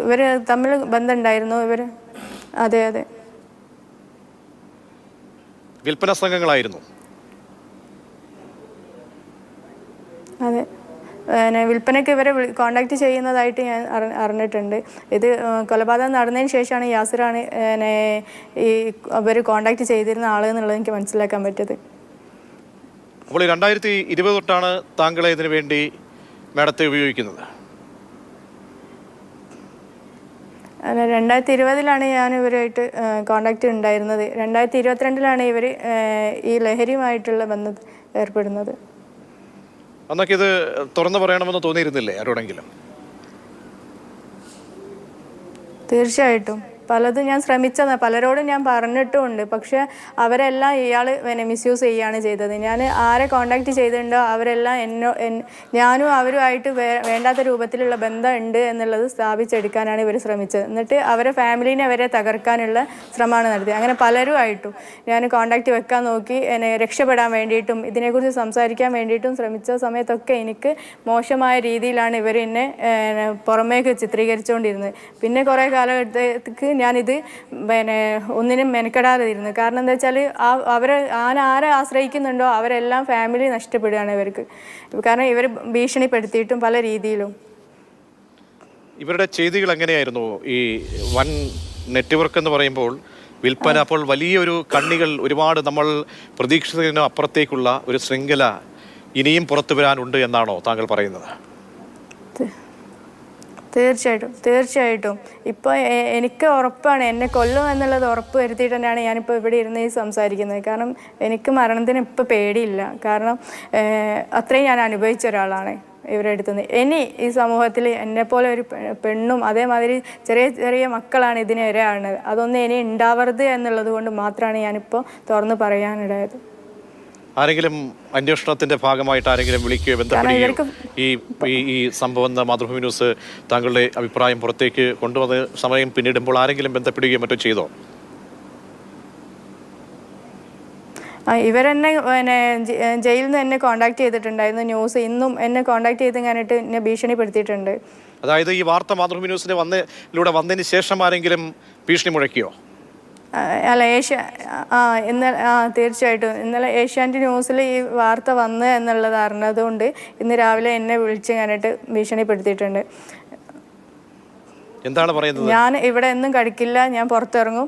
ഇവര് തമ്മിൽ ബന്ധമുണ്ടായിരുന്നു. അതെ, വിൽപ്പന സംഘങ്ങളായിരുന്നു. അതെ, വിൽപ്പനയ്ക്ക് ഇവരെ കോണ്ടാക്ട് ചെയ്യുന്നതായിട്ട് ഞാൻ അറിഞ്ഞിട്ടുണ്ട്. ഇത് കൊലപാതകം നടന്നതിന് ശേഷമാണ് യാസിറാണ് ഈ അവർ കോണ്ടാക്ട് ചെയ്തിരുന്ന ആളെന്നുള്ളത് എനിക്ക് മനസ്സിലാക്കാൻ പറ്റിയത്. അപ്പോൾ 2020 തൊട്ടാണ് താങ്കളെ ഇതിനു വേണ്ടി മാഡത്തെ ഉപയോഗിക്കുന്നത്? 2020-ലാണ് ഞാൻ ഇവരുമായിട്ട് കോണ്ടാക്ട് ഉണ്ടായിരുന്നത്. 2022-ലാണ് ഇവർ ഈ ലഹരിയുമായിട്ടുള്ള ബന്ധം ഏർപ്പെടുന്നത്. അന്നൊക്കെ ഇത് തുറന്നു പറയണമെന്ന് തോന്നിയിരുന്നില്ലേ ആരോടെങ്കിലും? തീർച്ചയായിട്ടും. പലതും ഞാൻ പലരോടും ഞാൻ പറഞ്ഞിട്ടുമുണ്ട്. പക്ഷെ അവരെല്ലാം ഇയാൾ മിസ്യൂസ് ചെയ്യുകയാണ് ചെയ്തത്. ഞാൻ ആരെ കോണ്ടാക്ട് ചെയ്തിട്ടുണ്ടോ അവരെല്ലാം ഞാനും അവരുമായിട്ട് വേണ്ടാത്ത രൂപത്തിലുള്ള ബന്ധം ഉണ്ട് എന്നുള്ളത് സ്ഥാപിച്ചെടുക്കാനാണ് ഇവർ ശ്രമിച്ചത്. എന്നിട്ട് അവരെ ഫാമിലീനെ വരെ തകർക്കാനുള്ള ശ്രമമാണ് നടത്തിയത്. അങ്ങനെ പലരുമായിട്ടും ഞാൻ കോണ്ടാക്ട് വെക്കാൻ നോക്കി, എന്നെ രക്ഷപ്പെടാൻ വേണ്ടിയിട്ടും ഇതിനെക്കുറിച്ച് സംസാരിക്കാൻ വേണ്ടിയിട്ടും ശ്രമിച്ച സമയത്തൊക്കെ എനിക്ക് മോശമായ രീതിയിലാണ് ഇവർ എന്നെ പുറമേക്ക് ചിത്രീകരിച്ചുകൊണ്ടിരുന്നത്. പിന്നെ കുറേ കാലഘട്ടത്തേക്ക് ഞാനിത് ഒന്നിനും മെനക്കെടാതെ ഇരുന്നു. കാരണം എന്താ വെച്ചാൽ ഞാൻ ആരെ ആശ്രയിക്കുന്നുണ്ടോ അവരെല്ലാം ഫാമിലി നഷ്ടപ്പെടുകയാണ് ഇവർക്ക്. കാരണം ഇവർ ഭീഷണിപ്പെടുത്തിയിട്ടും പല രീതിയിലും. ഇവരുടെ ചെയ്തികൾ എങ്ങനെയായിരുന്നു? ഈ വൻ നെറ്റ്വർക്ക് എന്ന് പറയുമ്പോൾ വിൽപ്പന, അപ്പോൾ വലിയൊരു കണ്ണികൾ, ഒരുപാട് നമ്മൾ പ്രതീക്ഷിച്ചതിന് അപ്പുറത്തേക്കുള്ള ഒരു ശൃംഖല ഇനിയും പുറത്തു വരാനുണ്ട് എന്നാണോ താങ്കൾ പറയുന്നത്? തീർച്ചയായിട്ടും ഇപ്പോൾ എനിക്ക് ഉറപ്പാണ്, എന്നെ കൊല്ലും എന്നുള്ളത് ഉറപ്പ് വരുത്തിയിട്ട് തന്നെയാണ് ഞാനിപ്പോൾ ഇവിടെ ഇരുന്ന് സംസാരിക്കുന്നത്. കാരണം എനിക്ക് മരണത്തിന് ഇപ്പോൾ പേടിയില്ല. കാരണം അത്രയും ഞാൻ അനുഭവിച്ച ഒരാളാണ് ഇവരുടെ അടുത്ത് നിന്ന്. ഇനി ഈ സമൂഹത്തിൽ എന്നെപ്പോലെ ഒരു പെണ്ണും അതേമാതിരി ചെറിയ ചെറിയ മക്കളാണ് ഇതിന് ഇരയാകുന്നത്. അതൊന്നും ഇനി ഉണ്ടാവരുത് എന്നുള്ളത് കൊണ്ട് മാത്രമാണ് ഞാനിപ്പോൾ തുറന്ന് പറയാനിടയായത്. ആരെങ്കിലും അന്വേഷണത്തിന്റെ ഭാഗമായിട്ട് ആരെങ്കിലും വിളിക്കുകയോ ബന്ധപ്പെടുകയോ ഈ സംഭവം മാതൃഭൂമി ന്യൂസ് താങ്കളുടെ അഭിപ്രായം പുറത്തേക്ക് കൊണ്ടുവന്ന് സമയം പിന്നിടുമ്പോൾ ആരെങ്കിലും ബന്ധപ്പെടുകയോ മറ്റോ ചെയ്തോ? ഇവരെന്നെ ജയിലിൽ നിന്ന് എന്നെ കോൺടാക്ട് ചെയ്തിട്ടുണ്ടായിരുന്നു. ന്യൂസ് ഇന്നും എന്നെ കോൺടാക്ട് ചെയ്ത് കഴിഞ്ഞിട്ട് എന്നെ ഭീഷണിപ്പെടുത്തിയിട്ടുണ്ട്. അതായത് ഈ വാർത്ത മാതൃഭൂമി ന്യൂസിന് വന്നതിന് ശേഷം ആരെങ്കിലും ഭീഷണി മുഴക്കിയോ? അല്ല, തീർച്ചയായിട്ടും ഇന്നലെ ഏഷ്യാനെറ്റ് ന്യൂസിൽ ഈ വാർത്ത വന്ന് എന്നുള്ളത് അറിഞ്ഞതുകൊണ്ട് ഇന്ന് രാവിലെ എന്നെ വിളിച്ച് കഴിഞ്ഞിട്ട് ഭീഷണിപ്പെടുത്തിയിട്ടുണ്ട്. എന്താണ് പറയുന്നത്? ഞാൻ ഇവിടെ ഒന്നും കഴിക്കില്ല, ഞാൻ പുറത്തിറങ്ങും,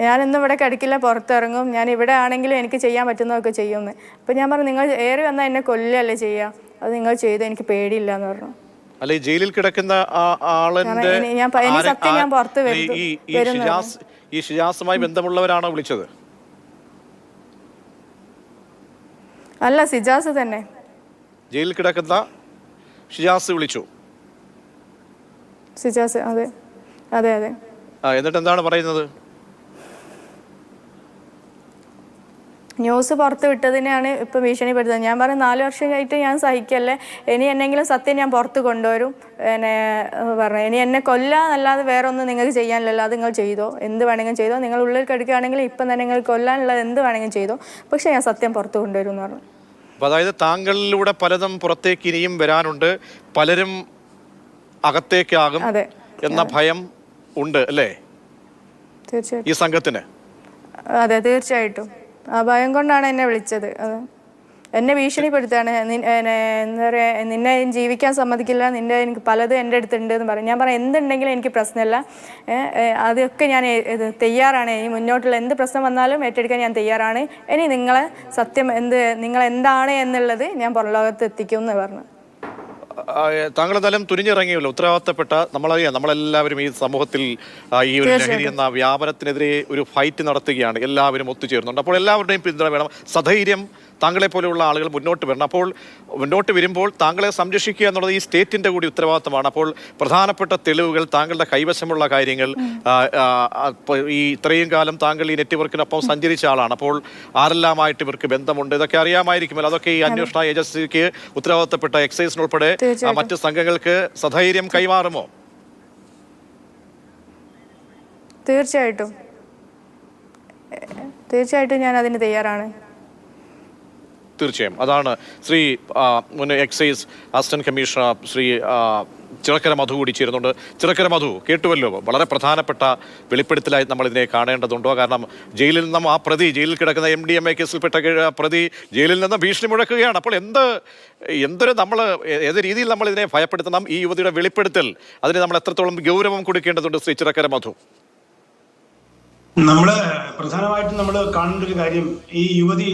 ഞാനിന്നും ഇവിടെ കിടക്കില്ല, പുറത്തിറങ്ങും, ഞാൻ ഇവിടെ ആണെങ്കിലും എനിക്ക് ചെയ്യാൻ പറ്റുന്നതൊക്കെ ചെയ്യുമെന്ന്. അപ്പം ഞാൻ പറഞ്ഞു, നിങ്ങൾ ഏറി വന്നാൽ എന്നെ കൊല്ലല്ലേ ചെയ്യുക, അത് നിങ്ങൾ ചെയ്ത് എനിക്ക് പേടിയില്ല എന്ന് പറഞ്ഞു. അല്ല, ഈ ജയിലിൽ കിടക്കുന്ന ആളിന്റെ സത്യം ഞാൻ പുറത്ത് ഈ ഷിജാസുമായി ബന്ധമുള്ളവരാണോ വിളിച്ചത്? അല്ല, സിജാസ് തന്നെ. ജയിലിൽ കിടക്കുന്ന ഷിജാസ് വിളിച്ചു? സിജാസ്, അതെ അതെ അതെ. എന്നിട്ട് എന്താണ് പറയുന്നത്? ന്യൂസ് പുറത്ത് വിട്ടതിനാണ് ഇപ്പം ഭീഷണിപ്പെടുത്തുന്നത്. ഞാൻ പറഞ്ഞു, 4 വർഷമായിട്ട് ഞാൻ സഹിക്കല്ലേ, ഇനി എന്നെങ്കിലും സത്യം ഞാൻ പുറത്ത് കൊണ്ടുവരും പറഞ്ഞു. ഇനി എന്നെ കൊല്ലാന്നല്ലാതെ വേറെ ഒന്നും നിങ്ങൾക്ക് ചെയ്യാനില്ലല്ലോ, അത് നിങ്ങൾ ചെയ്തോ, എന്ത് വേണമെങ്കിലും ചെയ്തോ, നിങ്ങൾ ഉള്ളിൽ കിടക്കുകയാണെങ്കിൽ ഇപ്പം തന്നെ നിങ്ങൾ കൊല്ലാനുള്ളത് എന്ത് വേണമെങ്കിലും ചെയ്തോ, പക്ഷേ ഞാൻ സത്യം പുറത്ത് കൊണ്ടുവരും എന്ന് പറഞ്ഞു. അപ്പം അതായത് താങ്കളിലൂടെ പലതും പുറത്തേക്ക് ഇനിയും വരാനുണ്ട്, പലരും അകത്തേക്കാകും എന്ന ഭയം ഉണ്ട് അല്ലേ തീർച്ചയായിട്ടും ഈ സംഘത്തിന്? അതെ, തീർച്ചയായിട്ടും ആ ഭയം കൊണ്ടാണ് എന്നെ വിളിച്ചത്. അത് എന്നെ ഭീഷണിപ്പെടുത്തുകയാണ്. എന്താ പറയുക, നിന്നെ ജീവിക്കാൻ സമ്മതിക്കില്ല, എനിക്ക് പലതും എൻ്റെ അടുത്തുണ്ട് എന്ന് പറയും. ഞാൻ പറയാം, എന്തുണ്ടെങ്കിലും എനിക്ക് പ്രശ്നമില്ല, അതൊക്കെ ഞാൻ തയ്യാറാണ്, ഇനി മുന്നോട്ടുള്ള എന്ത് പ്രശ്നം വന്നാലും ഏറ്റെടുക്കാൻ ഞാൻ തയ്യാറാണ്. ഇനി നിങ്ങളെ സത്യം നിങ്ങൾ എന്താണ് എന്നുള്ളത് ഞാൻ പുറം ലോകത്ത് എത്തിക്കും എന്ന് പറഞ്ഞു. താങ്കൾ എന്തായാലും തുനിഞ്ഞിറങ്ങിയല്ലോ, ഉത്തരവാദിത്തപ്പെട്ട. നമ്മളെല്ലാവരും ഈ സമൂഹത്തിൽ ഈ ഒരു ലഹരി എന്ന വ്യാപനത്തിനെതിരെ ഒരു ഫൈറ്റ് നടത്തുകയാണ്, എല്ലാവരും ഒത്തുചേർന്നുണ്ട്. അപ്പോൾ എല്ലാവരുടെയും പിന്തുണ വേണം, സധൈര്യം താങ്കളെ പോലെയുള്ള ആളുകൾ മുന്നോട്ട് വരണം. അപ്പോൾ മുന്നോട്ട് വരുമ്പോൾ താങ്കളെ സംരക്ഷിക്കുക എന്നുള്ളത് ഈ സ്റ്റേറ്റിന്റെ കൂടി ഉത്തരവാദിത്തമാണ്. അപ്പോൾ പ്രധാനപ്പെട്ട തെളിവുകൾ, താങ്കളുടെ കൈവശമുള്ള കാര്യങ്ങൾ, ഈ ഇത്രയും കാലം താങ്കൾ ഈ നെറ്റ്വർക്കിനൊപ്പം സഞ്ചരിച്ച ആളാണ്. അപ്പോൾ ആരെല്ലാമായിട്ട് ഇവർക്ക് ബന്ധമുണ്ട്, ഇതൊക്കെ അറിയാമായിരിക്കുമല്ലോ. അതൊക്കെ ഈ അന്വേഷണ ഏജൻസിക്ക് ഉത്തരവാദിത്തപ്പെട്ട എക്സൈസിനുൾപ്പെടെ മറ്റ് സംഘങ്ങൾക്ക് സധൈര്യം കൈമാറുമോ? തീർച്ചയായിട്ടും ഞാൻ അതിന് തയ്യാറാണ്. തീർച്ചയായും. അതാണ് ശ്രീ മുൻ excise assistant commissioner Shri Chirakkara Madhu കൂടി ചേരുന്നുണ്ട്. ചിറക്കര മധു, കേട്ടുവല്ലോ, വളരെ പ്രധാനപ്പെട്ട വെളിപ്പെടുത്തലായി നമ്മൾ ഇതിനെ കാണേണ്ടതുണ്ടോ? കാരണം ജയിലിൽ നിന്നും ആ പ്രതി, ജയിലിൽ കിടക്കുന്ന MDMA കേസിൽപ്പെട്ട പ്രതി ജയിലിൽ നിന്ന് ഭീഷണി മുഴക്കുകയാണ്. അപ്പോൾ ഏത് രീതിയിൽ നമ്മൾ ഇതിനെ ഭയപ്പെടുത്തണം? ഈ യുവതിയുടെ വെളിപ്പെടുത്തൽ, അതിന് നമ്മൾ എത്രത്തോളം ഗൗരവം കൊടുക്കേണ്ടതുണ്ട് ശ്രീ ചിറക്കര മധു? പ്രധാനമായിട്ടും നമ്മൾ കാണേണ്ട ഒരു കാര്യം, ഈ യുവതി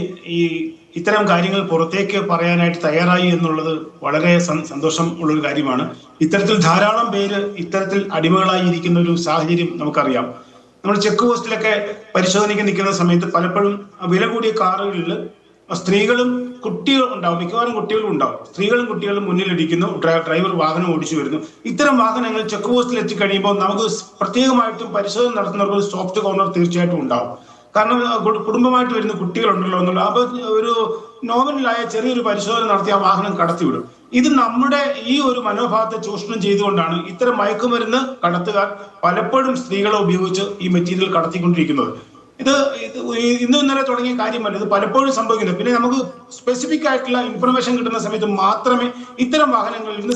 ഇത്തരം കാര്യങ്ങൾ പുറത്തേക്ക് പറയാനായിട്ട് തയ്യാറായി എന്നുള്ളത് വളരെ സന്തോഷം ഉള്ളൊരു കാര്യമാണ്. ഇത്തരത്തിൽ ധാരാളം പേര് ഇത്തരത്തിൽ അടിമകളായി ഇരിക്കുന്ന ഒരു സാഹചര്യം നമുക്കറിയാം. നമ്മൾ ചെക്ക് പോസ്റ്റിലൊക്കെ പരിശോധനയ്ക്ക് നിൽക്കുന്ന സമയത്ത് പലപ്പോഴും വില കൂടിയ കാറുകളിൽ സ്ത്രീകളും കുട്ടികളും ഉണ്ടാവും, മിക്കവാറും കുട്ടികളും ഉണ്ടാവും. സ്ത്രീകളും കുട്ടികളും മുന്നിലിരിക്കുന്നു, ഡ്രൈവർ വാഹനം ഓടിച്ചു വരുന്നു. ഇത്തരം വാഹനങ്ങൾ ചെക്ക് പോസ്റ്റിൽ എത്തിക്കഴിയുമ്പോൾ നമുക്ക് പ്രത്യേകമായിട്ടും പരിശോധന നടത്തുന്നവർക്ക് ഒരു സോഫ്റ്റ് കോർണർ തീർച്ചയായിട്ടും ഉണ്ടാവും. കാരണം കുടുംബമായിട്ട് വരുന്ന കുട്ടികളുണ്ടല്ലോ എന്നുള്ള ഒരു നോമിനലായ ചെറിയൊരു പരിശോധന നടത്തി ആ വാഹനം കടത്തിവിടും. ഇത് നമ്മുടെ ഈ ഒരു മനോഭാവത്തെ ചൂഷണം ചെയ്തുകൊണ്ടാണ് ഇത്തരം മയക്കുമരുന്ന് കടത്തുകാർ പലപ്പോഴും സ്ത്രീകളെ ഉപയോഗിച്ച് ഈ മെറ്റീരിയൽ കടത്തിക്കൊണ്ടിരിക്കുന്നത്. ഇത് ഇന്നും ഇന്നലെ തുടങ്ങിയ കാര്യമല്ല, ഇത് പലപ്പോഴും സംഭവിക്കുന്നത്. പിന്നെ നമുക്ക് സ്പെസിഫിക് ആയിട്ടുള്ള ഇൻഫർമേഷൻ കിട്ടുന്ന സമയത്ത് മാത്രമേ ഇത്തരം വാഹനങ്ങളിൽ നിന്ന്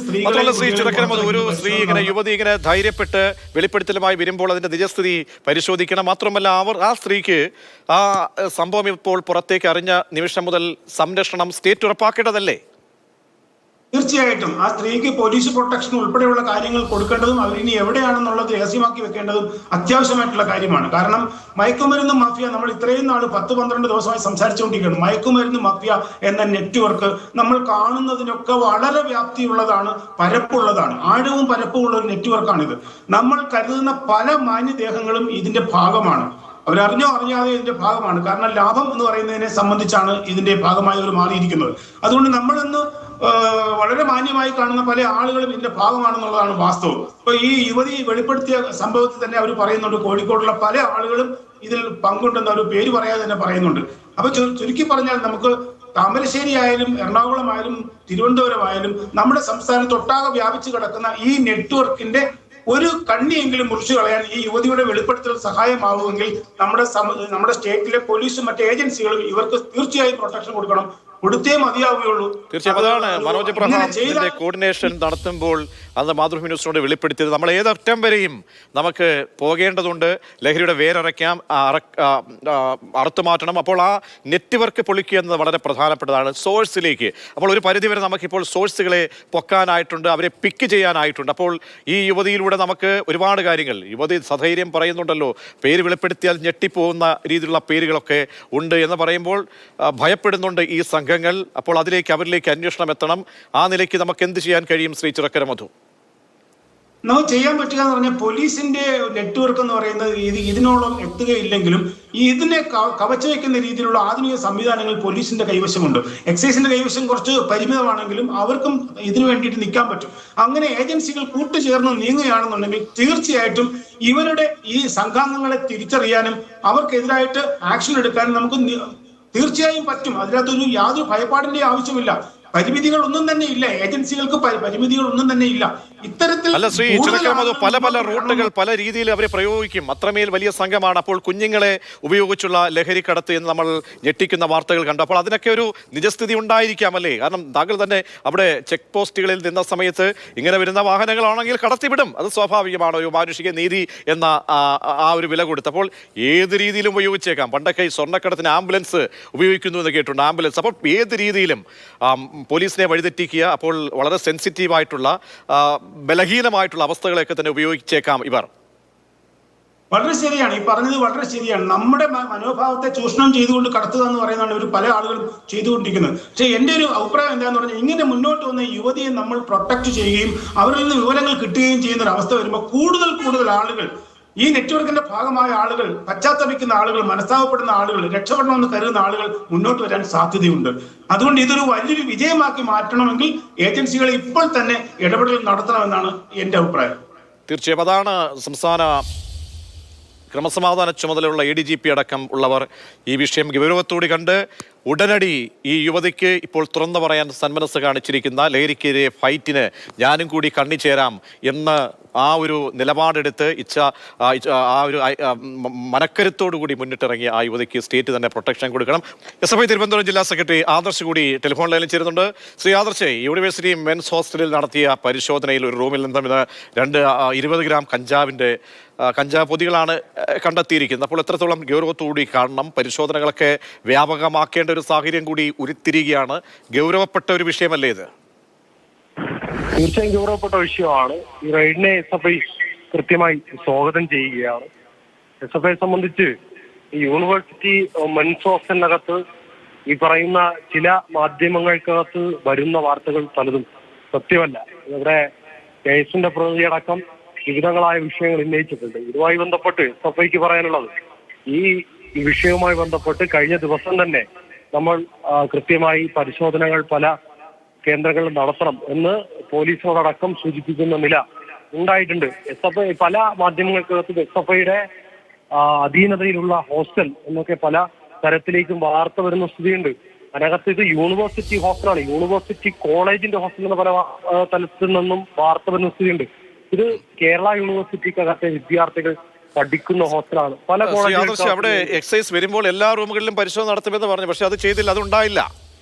ഒരു സ്ത്രീ ഇങ്ങനെ യുവതി ഇങ്ങനെ ധൈര്യപ്പെട്ട് വെളിപ്പെടുത്തലുമായി വരുമ്പോൾ അതിന്റെ നിജസ്ഥിതി പരിശോധിക്കണം. മാത്രമല്ല ആ സ്ത്രീക്ക് ആ സംഭവം ഇപ്പോൾ പുറത്തേക്ക് അറിഞ്ഞ നിമിഷം മുതൽ സംരക്ഷണം സ്റ്റേറ്റ് ഉറപ്പാക്കേണ്ടതല്ലേ? തീർച്ചയായിട്ടും ആ സ്ത്രീക്ക് പോലീസ് പ്രൊട്ടക്ഷൻ ഉൾപ്പെടെയുള്ള കാര്യങ്ങൾ കൊടുക്കേണ്ടതും അവരിനി എവിടെയാണെന്നുള്ളത് രഹസ്യമാക്കി വെക്കേണ്ടതും അത്യാവശ്യമായിട്ടുള്ള കാര്യമാണ്. കാരണം മയക്കുമരുന്ന് മാഫിയ നമ്മൾ ഇത്രയും നാൾ 10-12 ദിവസമായി സംസാരിച്ചുകൊണ്ടിരിക്കുകയാണ്. മയക്കുമരുന്ന് മാഫിയ എന്ന നെറ്റ്വർക്ക് നമ്മൾ കാണുന്നതിനൊക്കെ വളരെ വ്യാപ്തിയുള്ളതാണ്, പരപ്പുള്ളതാണ്, ആഴവും പരപ്പും ഉള്ള ഒരു നെറ്റ്വർക്കാണിത്. നമ്മൾ കരുതുന്ന പല മാന്യദേഹങ്ങളും ഇതിന്റെ ഭാഗമാണ്. അവരറിഞ്ഞോ അറിയാതെ ഇതിന്റെ ഭാഗമാണ്. കാരണം ലാഭം എന്ന് പറയുന്നതിനെ സംബന്ധിച്ചാണ് ഇതിന്റെ ഭാഗമായി അവർ മാറിയിരിക്കുന്നത്. അതുകൊണ്ട് നമ്മളിന്ന് വളരെ മാന്യമായി കാണുന്ന പല ആളുകളും ഇതിന്റെ ഭാഗമാണെന്നുള്ളതാണ് വാസ്തവം. ഇപ്പൊ ഈ യുവതി വെളിപ്പെടുത്തിയ സംഭവത്തിൽ തന്നെ അവർ പറയുന്നുണ്ട്, കോഴിക്കോടുള്ള പല ആളുകളും ഇതിൽ പങ്കുണ്ടെന്ന് അവർ പേര് പറയാതെ തന്നെ പറയുന്നുണ്ട്. അപ്പൊ ചുരുക്കി പറഞ്ഞാൽ നമുക്ക് താമരശ്ശേരി ആയാലും എറണാകുളം ആയാലും തിരുവനന്തപുരം ആയാലും നമ്മുടെ സംസ്ഥാനത്തൊട്ടാകെ വ്യാപിച്ചു കിടക്കുന്ന ഈ നെറ്റ്വർക്കിന്റെ ഒരു കണ്ണിയെങ്കിലും മുറിച്ചു കളയാൻ ഈ യുവതിയുടെ വെളിപ്പെടുത്തൽ സഹായമാവുമെങ്കിൽ നമ്മുടെ സ്റ്റേറ്റിലെ പോലീസും മറ്റ് ഏജൻസികളും ഇവർക്ക് തീർച്ചയായും പ്രൊട്ടക്ഷൻ കൊടുക്കണം, കൊടുത്തേ മതിയാവുകയുള്ളൂ. തീർച്ചയായും അതാണ് മനോജ് എബ്രഹാം ഇതിന്റെ കോർഡിനേഷൻ നടത്തുമ്പോൾ അന്ന് മാതൃഭൂമി ന്യൂസിനോട് വെളിപ്പെടുത്തിയത്. നമ്മൾ ഏതറ്റം വരെയും നമുക്ക് പോകേണ്ടതുണ്ട്, ലഹരിയുടെ വേരറയ്ക്കാം, അറുത്തു മാറ്റണം. അപ്പോൾ ആ നെറ്റ്വർക്ക് പൊളിക്കുക എന്നത് വളരെ പ്രധാനപ്പെട്ടതാണ്, സോഴ്സിലേക്ക്. അപ്പോൾ ഒരു പരിധിവരെ നമുക്കിപ്പോൾ സോഴ്സുകളെ പൊക്കാനായിട്ടുണ്ട്, അവരെ പിക്ക് ചെയ്യാനായിട്ടുണ്ട്. അപ്പോൾ ഈ യുവതിയിലൂടെ നമുക്ക് ഒരുപാട് കാര്യങ്ങൾ, യുവതി സധൈര്യം പറയുന്നുണ്ടല്ലോ, പേര് വെളിപ്പെടുത്തിയാൽ ഞെട്ടിപ്പോകുന്ന രീതിയിലുള്ള പേരുകളൊക്കെ ഉണ്ട് എന്ന് പറയുമ്പോൾ ഭയപ്പെടുന്നുണ്ട് ഈ സംഘങ്ങൾ. അപ്പോൾ അവരിലേക്ക് അന്വേഷണം എത്തണം. ആ നിലയ്ക്ക് നമുക്ക് എന്ത് ചെയ്യാൻ കഴിയും ശ്രീ ചിറക്കര മധു? നമുക്ക് ചെയ്യാൻ പറ്റുക എന്ന് പറഞ്ഞാൽ പോലീസിന്റെ നെറ്റ്വർക്ക് എന്ന് പറയുന്നത് ഇതിനോളം എത്തുകയില്ലെങ്കിലും ഇതിനെ കവച്ചു വെക്കുന്ന രീതിയിലുള്ള ആധുനിക സംവിധാനങ്ങൾ പോലീസിന്റെ കൈവശമുണ്ട്. എക്സൈസിന്റെ കൈവശം കുറച്ച് പരിമിതമാണെങ്കിലും അവർക്കും ഇതിനു വേണ്ടിയിട്ട് നിൽക്കാൻ പറ്റും. അങ്ങനെ ഏജൻസികൾ കൂട്ടുചേർന്ന് നീങ്ങുകയാണെന്നുണ്ടെങ്കിൽ തീർച്ചയായിട്ടും ഇവരുടെ ഈ സംഘാംഗങ്ങളെ തിരിച്ചറിയാനും അവർക്കെതിരായിട്ട് ആക്ഷൻ എടുക്കാനും നമുക്ക് തീർച്ചയായും പറ്റും. അതിനകത്തൊരു യാതൊരു ഭയപ്പാടിന്റെ ആവശ്യമില്ല. പരിമിതികൾ ഒന്നും തന്നെ ഇല്ല, ഏജൻസികൾക്ക് പരിമിതികൾ ഒന്നും തന്നെ ഇല്ല. ഇത്തരത്തിൽ അല്ല ശ്രീ ചിറക്കരമധു, പല റൂട്ടുകൾ പല രീതിയിൽ അവരെ പ്രയോഗിക്കും. അത്രമേൽ വലിയ സംഘമാണ്. അപ്പോൾ കുഞ്ഞുങ്ങളെ ഉപയോഗിച്ചുള്ള ലഹരി കടത്ത് എന്ന് നമ്മൾ ഞെട്ടിക്കുന്ന വാർത്തകൾ കണ്ടു. അപ്പോൾ അതിനൊക്കെ ഒരു നിജസ്ഥിതി ഉണ്ടായിരിക്കാം അല്ലേ? കാരണം താങ്കൾ തന്നെ അവിടെ ചെക്ക് പോസ്റ്റുകളിൽ നിന്ന സമയത്ത് ഇങ്ങനെ വരുന്ന വാഹനങ്ങളാണെങ്കിൽ കടത്തിവിടും, അത് സ്വാഭാവികമാണ്, ഒരു മാനുഷിക നീതി എന്ന ആ ഒരു വില കൊടുത്തപ്പോൾ ഏത് രീതിയിലും ഉപയോഗിച്ചേക്കാം. പണ്ടൊക്കെ ഈ സ്വർണ്ണക്കടത്തിന് ആംബുലൻസ് ഉപയോഗിക്കുന്നു എന്ന് കേട്ടുണ്ട്, ആംബുലൻസ്. അപ്പോൾ ഏത് രീതിയിലും പോലീസിനെ വഴിതെറ്റിക്കുക, അപ്പോൾ വളരെ സെൻസിറ്റീവായിട്ടുള്ള ബലഹീനമായിട്ടുള്ള അവസ്ഥകളെയൊക്കെ തന്നെ ഉപയോഗിച്ചേക്കാം ഇവർ. വളരെ ശരിയാണ്, ഈ പറഞ്ഞത് വളരെ ശരിയാണ്. നമ്മുടെ മനോഭാവത്തെ ചൂഷണം ചെയ്തുകൊണ്ട് കടത്തുക എന്ന് പറയുന്നതാണ് ഒരു പല ആളുകളും ചെയ്തുകൊണ്ടിരിക്കുന്നത്. പക്ഷെ എൻ്റെ ഒരു അഭിപ്രായം എന്താണെന്ന് പറഞ്ഞാൽ, ഇങ്ങനെ മുന്നോട്ട് വന്ന യുവതിയെ നമ്മൾ പ്രൊട്ടക്ട് ചെയ്യുകയും അവരിൽ നിന്ന് വിവരങ്ങൾ കിട്ടുകയും ചെയ്യുന്ന ഒരു അവസ്ഥ വരുമ്പോൾ കൂടുതൽ ആളുകൾ, ഈ നെറ്റ്വർക്കിന്റെ ഭാഗമായ ആളുകൾ, പശ്ചാത്തപിക്കുന്ന ആളുകൾ, മനസ്താപപ്പെടുന്ന ആളുകൾ, രക്ഷപ്പെടണമെന്ന് കരുതുന്ന ആളുകൾ മുന്നോട്ട് വരാൻ സാധ്യതയുണ്ട്. അതുകൊണ്ട് ഇതൊരു വലിയൊരു വിജയമാക്കി മാറ്റണമെങ്കിൽ ഏജൻസികൾ ഇപ്പോൾ തന്നെ ഇടപെടൽ നടത്തണമെന്നാണ് എൻ്റെ അഭിപ്രായം. തീർച്ചയായും അതാണ് സംസ്ഥാന ക്രമസമാധാന ചുമതലയുള്ള ADGP അടക്കം ഉള്ളവർ ഈ വിഷയം ഗൗരവത്തോടെ കണ്ട് ഉടനടി ഈ യുവതിക്ക് ഇപ്പോൾ തുറന്നു പറയാൻ സന്മനസ് കാണിച്ചിരിക്കുന്ന ലഹരിക്കെതിരെ ഫൈറ്റിന് ഞാനും കൂടി കണ്ണിച്ചേരാം എന്ന് ആ ഒരു നിലപാടെടുത്ത് ആ ഒരു മനക്കരുത്തോടു കൂടി മുന്നിട്ടിറങ്ങിയ ആ യുവതിക്ക് സ്റ്റേറ്റ് തന്നെ പ്രൊട്ടക്ഷൻ കൊടുക്കണം. SFI തിരുവനന്തപുരം ജില്ലാ സെക്രട്ടറി ആദർശ് കൂടി ടെലിഫോൺ ലൈനിൽ ചേരുന്നുണ്ട്. ശ്രീ ആദർശ്, യൂണിവേഴ്സിറ്റി മെൻസ് ഹോസ്റ്റലിൽ നടത്തിയ പരിശോധനയിൽ ഒരു റൂമിൽ നിന്നും 20 ഗ്രാം കഞ്ചാവ് പൊതികളാണ് കണ്ടെത്തിയിരിക്കുന്നത്. അപ്പോൾ എത്രത്തോളം ഗൗരവത്തോടുകൂടി കാണണം? പരിശോധനകളൊക്കെ വ്യാപകമാക്കേണ്ട ഒരു സാഹചര്യം കൂടി ഉരുത്തിരികയാണ്. ഗൗരവപ്പെട്ട ഒരു വിഷയമല്ലേ ഇത്? തീർച്ചയായും ഗൗരവപ്പെട്ട വിഷയമാണ്. ഈ റെയ്ഡിനെ SFI കൃത്യമായി സ്വാഗതം ചെയ്യുകയാണ്. SFI സംബന്ധിച്ച് ഈ യൂണിവേഴ്സിറ്റി മെൻസ് ഹോസ്റ്റലിനകത്ത് ഈ പറയുന്ന ചില മാധ്യമങ്ങൾക്കകത്ത് വരുന്ന വാർത്തകൾ പലതും സത്യമല്ല. ഇവിടെ കേസിന്റെ പ്രതിയടക്കം വിവിധങ്ങളായ വിഷയങ്ങൾ ഉന്നയിച്ചിട്ടുണ്ട്. ഇതുമായി ബന്ധപ്പെട്ട് SFIക്ക് പറയാനുള്ളത്, ഈ വിഷയവുമായി ബന്ധപ്പെട്ട് കഴിഞ്ഞ ദിവസം തന്നെ നമ്മൾ കൃത്യമായി പരിശോധനകൾ പല കേന്ദ്രങ്ങളിൽ നടത്തണം എന്ന് പോലീസിനോടക്കം സൂചിപ്പിക്കുന്ന നില ഉണ്ടായിട്ടുണ്ട്. SFI പല മാധ്യമങ്ങൾക്കകത്ത് SFIയുടെ അധീനതയിലുള്ള ഹോസ്റ്റൽ എന്നൊക്കെ പല തരത്തിലേക്കും വാർത്ത വരുന്ന സ്ഥിതിയുണ്ട്. അതിനകത്ത് ഇത് യൂണിവേഴ്സിറ്റി ഹോസ്റ്റലാണ്, യൂണിവേഴ്സിറ്റി കോളേജിന്റെ ഹോസ്റ്റൽ എന്ന പല തലത്തിൽ നിന്നും വാർത്ത വരുന്ന സ്ഥിതിയുണ്ട്. ഇത് കേരള യൂണിവേഴ്സിറ്റിക്കകത്തെ വിദ്യാർത്ഥികൾ പഠിക്കുന്ന ഹോസ്റ്റലാണ്. പല ആദർശ്, അവിടെ എക്സൈസ് വരുമ്പോൾ എല്ലാ റൂമുകളിലും പരിശോധന നടത്തുമെന്ന് പറഞ്ഞു, പക്ഷെ അത് ചെയ്തില്ല, അതുണ്ടായില്ല.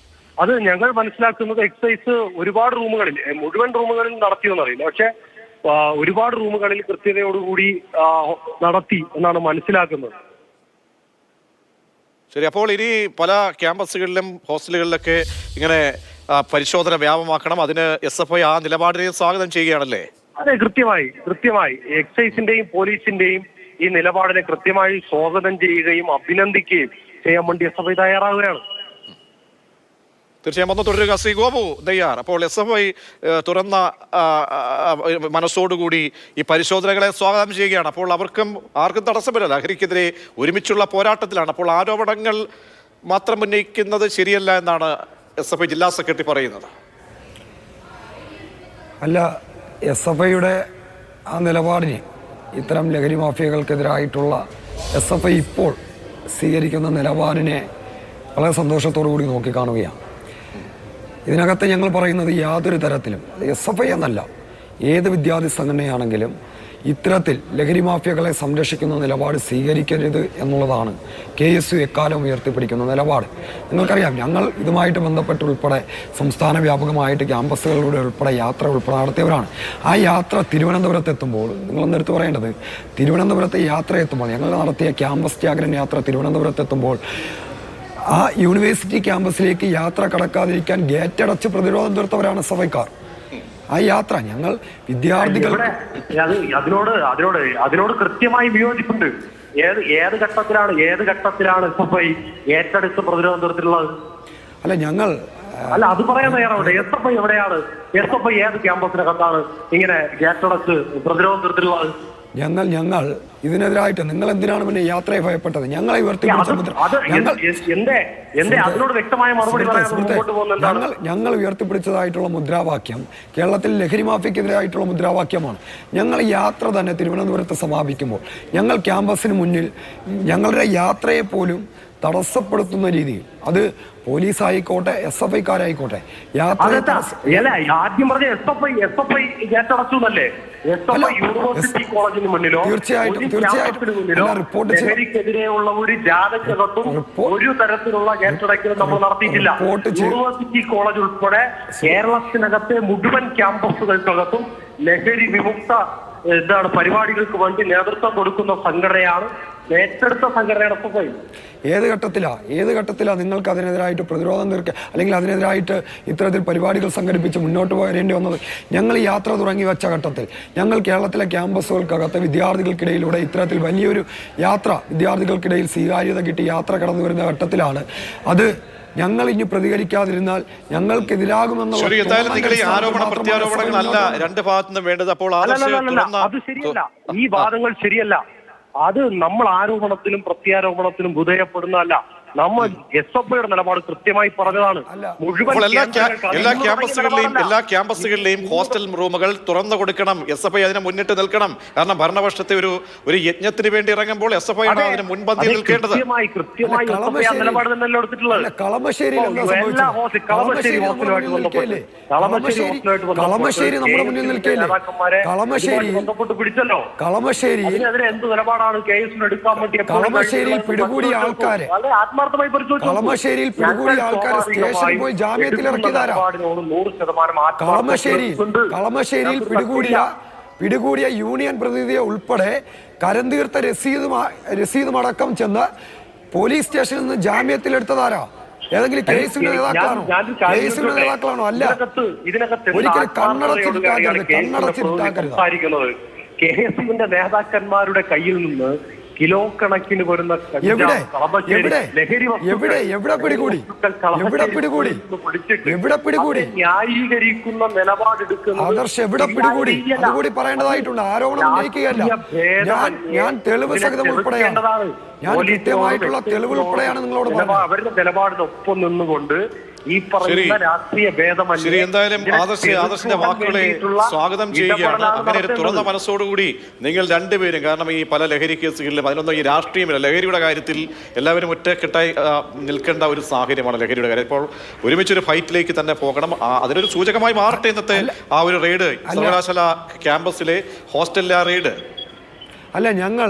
അത് ഞങ്ങൾ മനസ്സിലാക്കുന്നത് എക്സൈസ് ഒരുപാട് റൂമുകളിൽ, മുഴുവൻ റൂമുകളിൽ നടത്തിയെന്നറിയില്ല, പക്ഷെ ഒരുപാട് റൂമുകളിൽ കൃത്യതയോടുകൂടി നടത്തി എന്നാണ് മനസ്സിലാക്കുന്നത്. ശരി, അപ്പോൾ ഇനി പല ക്യാമ്പസുകളിലും ഹോസ്റ്റലുകളിലൊക്കെ ഇങ്ങനെ പരിശോധന വ്യാപകമാക്കണം. അതിന് SFI ആ നിലപാടിനെയും സ്വാഗതം ചെയ്യുകയാണല്ലേ? അതെ, കൃത്യമായി എക്സൈസിന്റെയും പോലീസിന്റെയും ഈ നിലപാടിനെ കൃത്യമായി സ്വാഗതം ചെയ്യുകയും അഭിനന്ദിക്കുകയും ചെയ്യാൻ വേണ്ടി SFI തയ്യാറാവുകയാണ്. തീർച്ചയായും ഒന്ന് തുടരുക. ശ്രീ ഗോപു നെയ്യാർ, അപ്പോൾ SFI തുറന്ന മനസ്സോടുകൂടി ഈ പരിശോധനകളെ സ്വാഗതം ചെയ്യുകയാണ്. അപ്പോൾ ആർക്കും തടസ്സമില്ല, ലഹരിക്കെതിരെ ഒരുമിച്ചുള്ള പോരാട്ടത്തിലാണ്. അപ്പോൾ ആരോപണങ്ങൾ മാത്രം ഉന്നയിക്കുന്നത് ശരിയല്ല എന്നാണ് SFI ജില്ലാ സെക്രട്ടറി പറയുന്നത്. അല്ല, SFIയുടെ ആ നിലപാടിന്, ഇത്തരം ലഹരി മാഫിയകൾക്കെതിരായിട്ടുള്ള SFI ഇപ്പോൾ സ്വീകരിക്കുന്ന നിലപാടിനെ വളരെ സന്തോഷത്തോടു കൂടി നോക്കിക്കാണുകയാണ്. ഇതിനകത്ത് ഞങ്ങൾ പറയുന്നത് യാതൊരു തരത്തിലും SFI എന്നല്ല, ഏത് വിദ്യാർത്ഥി സംഘടനയാണെങ്കിലും ഇത്തരത്തിൽ ലഹരി മാഫിയകളെ സംരക്ഷിക്കുന്ന നിലപാട് സ്വീകരിക്കരുത് എന്നുള്ളതാണ് KSU എക്കാലം ഉയർത്തിപ്പിടിക്കുന്ന നിലപാട്. നിങ്ങൾക്കറിയാം, ഞങ്ങൾ ഇതുമായിട്ട് ബന്ധപ്പെട്ട് ഉൾപ്പെടെ സംസ്ഥാന വ്യാപകമായിട്ട് ക്യാമ്പസുകളിലൂടെ ഉൾപ്പെടെ യാത്ര ഉൾപ്പെടെ നടത്തിയവരാണ്. ആ യാത്ര തിരുവനന്തപുരത്ത് എത്തുമ്പോൾ നിങ്ങളൊന്നെടുത്ത് പറയേണ്ടത്, തിരുവനന്തപുരത്ത് യാത്ര എത്തുമ്പോൾ, ഞങ്ങൾ നടത്തിയ ക്യാമ്പസ് ജാഗരൺ യാത്ര തിരുവനന്തപുരത്ത് എത്തുമ്പോൾ ആ യൂണിവേഴ്സിറ്റി ക്യാമ്പസിലേക്ക് യാത്ര കടക്കാതിരിക്കാൻ ഗേറ്റ് അടച്ച് പ്രതിരോധം തീർത്തവരാണ് SFIക്കാർ. ആ യാത്ര ഞങ്ങൾ വിദ്യാർത്ഥികൾ അതിനോട് കൃത്യമായി വിയോജിപ്പുണ്ട്. ഏത് ഘട്ടത്തിലാണ് SFI ഏറ്റെടുത്ത് പ്രതിരോധം തീർത്തിട്ടുള്ളത്? അല്ല, ഞങ്ങൾ അത് പറയാൻ തയ്യാറാവട്ടെ. SFI എവിടെയാണ്? SFI ഏത് ക്യാമ്പസിനകത്താണ് ഇങ്ങനെ ഗേറ്റടച്ച് പ്രതിരോധം തീർത്തിട്ടുള്ളത്? ഞങ്ങൾ ഇതിനെതിരായിട്ട് നിങ്ങൾ എന്തിനാണ് പിന്നെ യാത്രയെ ഭയപ്പെട്ടത്? ഞങ്ങളെ ഞങ്ങൾ ഉയർത്തിപ്പിടിച്ചതായിട്ടുള്ള മുദ്രാവാക്യം കേരളത്തിൽ ലഹരി മാഫിയക്കെതിരായിട്ടുള്ള മുദ്രാവാക്യമാണ്. ഞങ്ങൾ യാത്ര തന്നെ തിരുവനന്തപുരത്ത് സമാപിക്കുമ്പോൾ ഞങ്ങൾ ക്യാമ്പസിന് മുന്നിൽ ഞങ്ങളുടെ യാത്രയെ പോലും തടസ്സപ്പെടുത്തുന്ന രീതിയിൽ, അത് പോലീസ് ആയിക്കോട്ടെ SFIക്കാരായിക്കോട്ടെ, ലഹരിക്കെതിരെയുള്ള ഒരു ജാഥയ്ക്കകത്തും ഒരു തരത്തിലുള്ള ഗേറ്റടക്കലും നമ്മൾ നടത്തിയിട്ടില്ല. യൂണിവേഴ്സിറ്റി കോളേജ് ഉൾപ്പെടെ കേരളത്തിനകത്തെ മുഴുവൻ ക്യാമ്പസുകൾക്കകത്തും ലഹരി വിമുക്ത പരിപാടികൾക്ക് വേണ്ടി നേതൃത്വം കൊടുക്കുന്ന സംഘടനയാണ്, ഏറ്റെടുത്ത സംഘടനയാണ് SFI. ഏത് ഘട്ടത്തിലാ നിങ്ങൾക്ക് അതിനെതിരായിട്ട് പ്രതിരോധം തീർക്കുക, അല്ലെങ്കിൽ അതിനെതിരായിട്ട് ഇത്തരത്തിൽ പരിപാടികൾ സംഘടിപ്പിച്ച് മുന്നോട്ട് പോരേണ്ടി വന്നത്? ഞങ്ങൾ യാത്ര തുടങ്ങി വെച്ച ഘട്ടത്തിൽ ഞങ്ങൾ കേരളത്തിലെ ക്യാമ്പസുകൾക്കകത്ത് വിദ്യാർത്ഥികൾക്കിടയിലൂടെ ഇത്തരത്തിൽ വലിയൊരു യാത്ര, വിദ്യാർത്ഥികൾക്കിടയിൽ സ്വീകാര്യത കിട്ടി യാത്ര കടന്നു വരുന്ന ഘട്ടത്തിലാണ് അത് ഞങ്ങൾ ഇനി പ്രതികരിക്കാതിരുന്നാൽ ഞങ്ങൾക്കെതിരാകുമെന്ന രണ്ട് ഭാഗത്തുനിന്നും വേണ്ടത്. അപ്പോൾ അത് ശരിയല്ല, ഈ വാദങ്ങൾ ശരിയല്ല. അത് നമ്മൾ ആരോപണത്തിലും പ്രത്യാരോപണത്തിലും ഉദയപ്പെടുന്നതല്ല. നമ്മൾ SFIയുടെ നിലപാട് കൃത്യമായി പറഞ്ഞതാണ്. മുഴുവൻ എല്ലാ ക്യാമ്പസുകളിലെയും ഹോസ്റ്റൽ റൂമുകൾ തുറന്നു കൊടുക്കണം. SFI അതിന് മുന്നിട്ട് നിൽക്കണം. കാരണം ഭരണപക്ഷത്തെ ഒരു യജ്ഞത്തിന് വേണ്ടി ഇറങ്ങുമ്പോൾ SFI ആണ് അതിന് മുൻപന്തിയിൽ നിൽക്കേണ്ടത്. നിലപാട് തന്നെയല്ലോ എടുത്തിട്ടുള്ളത്. കളമശ്ശേരി നമ്മുടെ മുന്നിൽ നിൽക്കില്ലേ? കളമശ്ശേരി എന്ത് നിലപാടാണ് KSU എടുക്കാൻ വേണ്ടി കളമശ്ശേരിയിൽ പിടികൂടിയ ആൾക്കാരെ കളമശ്ശേരിയിൽ പിടികൂടിയ ആൾക്കാരെ സ്റ്റേഷനിൽ പോയി ജാമ്യത്തിൽ ഇറക്കിയതാരാ? കളമശ്ശേരിയിൽ പിടികൂടിയ യൂണിയൻ പ്രതിനിധിയെ ഉൾപ്പെടെ കരംതീർത്ത രസീതുമടക്കം ചെന്ന് പോലീസ് സ്റ്റേഷനിൽ നിന്ന് ജാമ്യത്തിലെടുത്തതാരാ? ഏതെങ്കിലും കേസിന്റെ നേതാക്കളാണോ? അല്ല, ഒരിക്കലും കണ്ണടച്ചിട്ടാക്കരുത്. KSUവിന്റെ നേതാക്കന്മാരുടെ കയ്യിൽ നിന്ന് കിലോ കണക്കിന് വരുന്ന ന്യായീകരിക്കുന്ന നിലപാടെടുക്കുന്ന ആദർശ് എവിടെ പിടികൂടി? അതുകൂടി പറയേണ്ടതായിട്ടുണ്ട്. ആരോപണം ഉന്നയിക്കുകയല്ല. ഞാൻ തെളിവ് സഹിതം ഉൾപ്പെടെയാണ്, ഞാൻ കൃത്യമായിട്ടുള്ള തെളിവ് ഉൾപ്പെടെയാണ് നിങ്ങളോട് പറഞ്ഞത്. അവരുടെ നിലപാടിനൊപ്പം നിന്നുകൊണ്ട് ഈ പറയുന്ന രാഷ്ട്രീയ ഭേദമല്ല. എന്തായാലും ആദർശിന്റെ വാക്കുകളെ സ്വാഗതം ചെയ്യുകയാണ്. അങ്ങനെ ഒരു തുറന്ന മനസ്സോടുകൂടി നിങ്ങൾ രണ്ടുപേരും, കാരണം ഈ പല ലഹരി കേസുകളിലും അതിനൊന്നും ഈ രാഷ്ട്രീയമില്ല, ലഹരിയുടെ കാര്യത്തിൽ എല്ലാവരും ഒറ്റക്കെട്ടായി നിൽക്കേണ്ട ഒരു സാഹചര്യമാണ് ലഹരിയുടെ കാര്യം. ഇപ്പോൾ ഒരുമിച്ചൊരു ഫൈറ്റിലേക്ക് തന്നെ പോകണം. അതിനൊരു സൂചകമായി മാറട്ടെ ഇന്നത്തെ ആ ഒരു റെയ്ഡ്, സർവകലാശാല ക്യാമ്പസിലെ ഹോസ്റ്റലിലെ ആ റെയ്ഡ്. അല്ല, ഞങ്ങൾ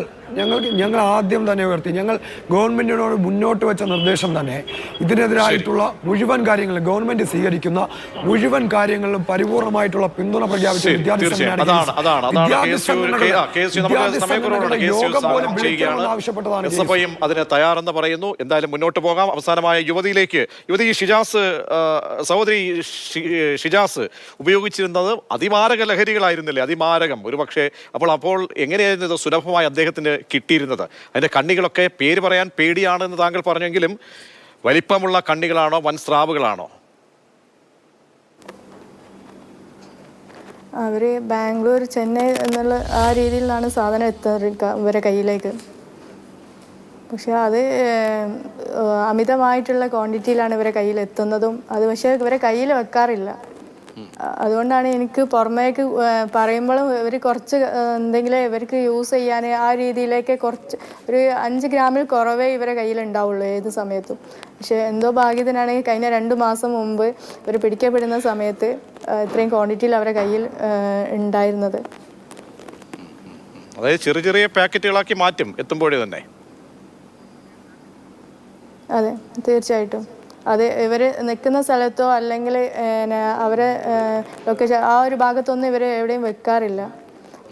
ഞങ്ങൾ ആദ്യം തന്നെ ഉയർത്തി. ഞങ്ങൾ ഗവൺമെന്റിനോട് മുന്നോട്ട് വെച്ച നിർദ്ദേശം തന്നെ ഇതിനെതിരായിട്ടുള്ള മുഴുവൻ കാര്യങ്ങളും ഗവൺമെന്റ് സ്വീകരിക്കുന്ന മുഴുവൻ കാര്യങ്ങളിലും പരിപൂർണമായിട്ടുള്ള പിന്തുണ പ്രഖ്യാപിച്ച വിദ്യാർത്ഥി സംഘടനയാണ് അതിന് തയ്യാറെന്ന് പറയുന്നു. എന്തായാലും മുന്നോട്ട് പോകാം. അവസാനമായ യുവതി ഷിജാസ്, സഹോദരി ഷിജാസ് ഉപയോഗിച്ചിരുന്നത് അതിമാരക ലഹരികളായിരുന്നില്ലേ? അതിമാരകം ഒരുപക്ഷെ. അപ്പോൾ എങ്ങനെയായിരുന്നു ഇത് സുലഭമായി അദ്ദേഹത്തിന് കിട്ടിയിരുന്നത്? അതിന്റെ കണ്ണികളൊക്കെ പേര് പറയാൻ പേടിയാണെന്ന് താങ്കൾ പറഞ്ഞെങ്കിലും വലിപ്പമുള്ള കണ്ണികളാണോ, വൻ സ്രാവുകളാണോ? അവര് ബാംഗ്ലൂർ, ചെന്നൈ എന്നുള്ള ആ രീതിയിലാണ് സാധനം എത്തുക ഇവരെ കയ്യിലേക്ക്. പക്ഷെ അത് അമിതമായിട്ടുള്ള ക്വാണ്ടിറ്റിയിലാണ് ഇവരെ കയ്യിൽ എത്തുന്നതും. അത് പക്ഷേ ഇവരെ കയ്യിൽ വെക്കാറില്ല. അതുകൊണ്ടാണ് എനിക്ക് പുറമേക്ക് പറയുമ്പോഴും ഇവർ കുറച്ച് എന്തെങ്കിലും ഇവർക്ക് യൂസ് ചെയ്യാൻ ആ രീതിയിലേക്ക് കുറച്ച് ഒരു 5 ഗ്രാമിൽ കുറവേ ഇവരെ കയ്യിലുണ്ടാവുള്ളൂ ഏത് സമയത്തും. പക്ഷെ എന്തോ ഭാഗ്യത്തിനാണ് കഴിഞ്ഞ 2 മാസം മുമ്പ് ഇവർ പിടിക്കപ്പെടുന്ന സമയത്ത് ഇത്രയും ക്വാണ്ടിറ്റിയിൽ അവരെ കയ്യിൽ ഉണ്ടായിരുന്നത്. അതായത് ചെറിയ പാക്കറ്റുകളാക്കി മാറ്റും എത്തുമ്പോഴേ തന്നെ. അതെ, തീർച്ചയായിട്ടും. അത് ഇവർ നിൽക്കുന്ന സ്ഥലത്തോ അല്ലെങ്കിൽ അവരെ ലൊക്കേഷൻ ആ ഒരു ഭാഗത്തൊന്നും ഇവർ എവിടെയും വെക്കാറില്ല.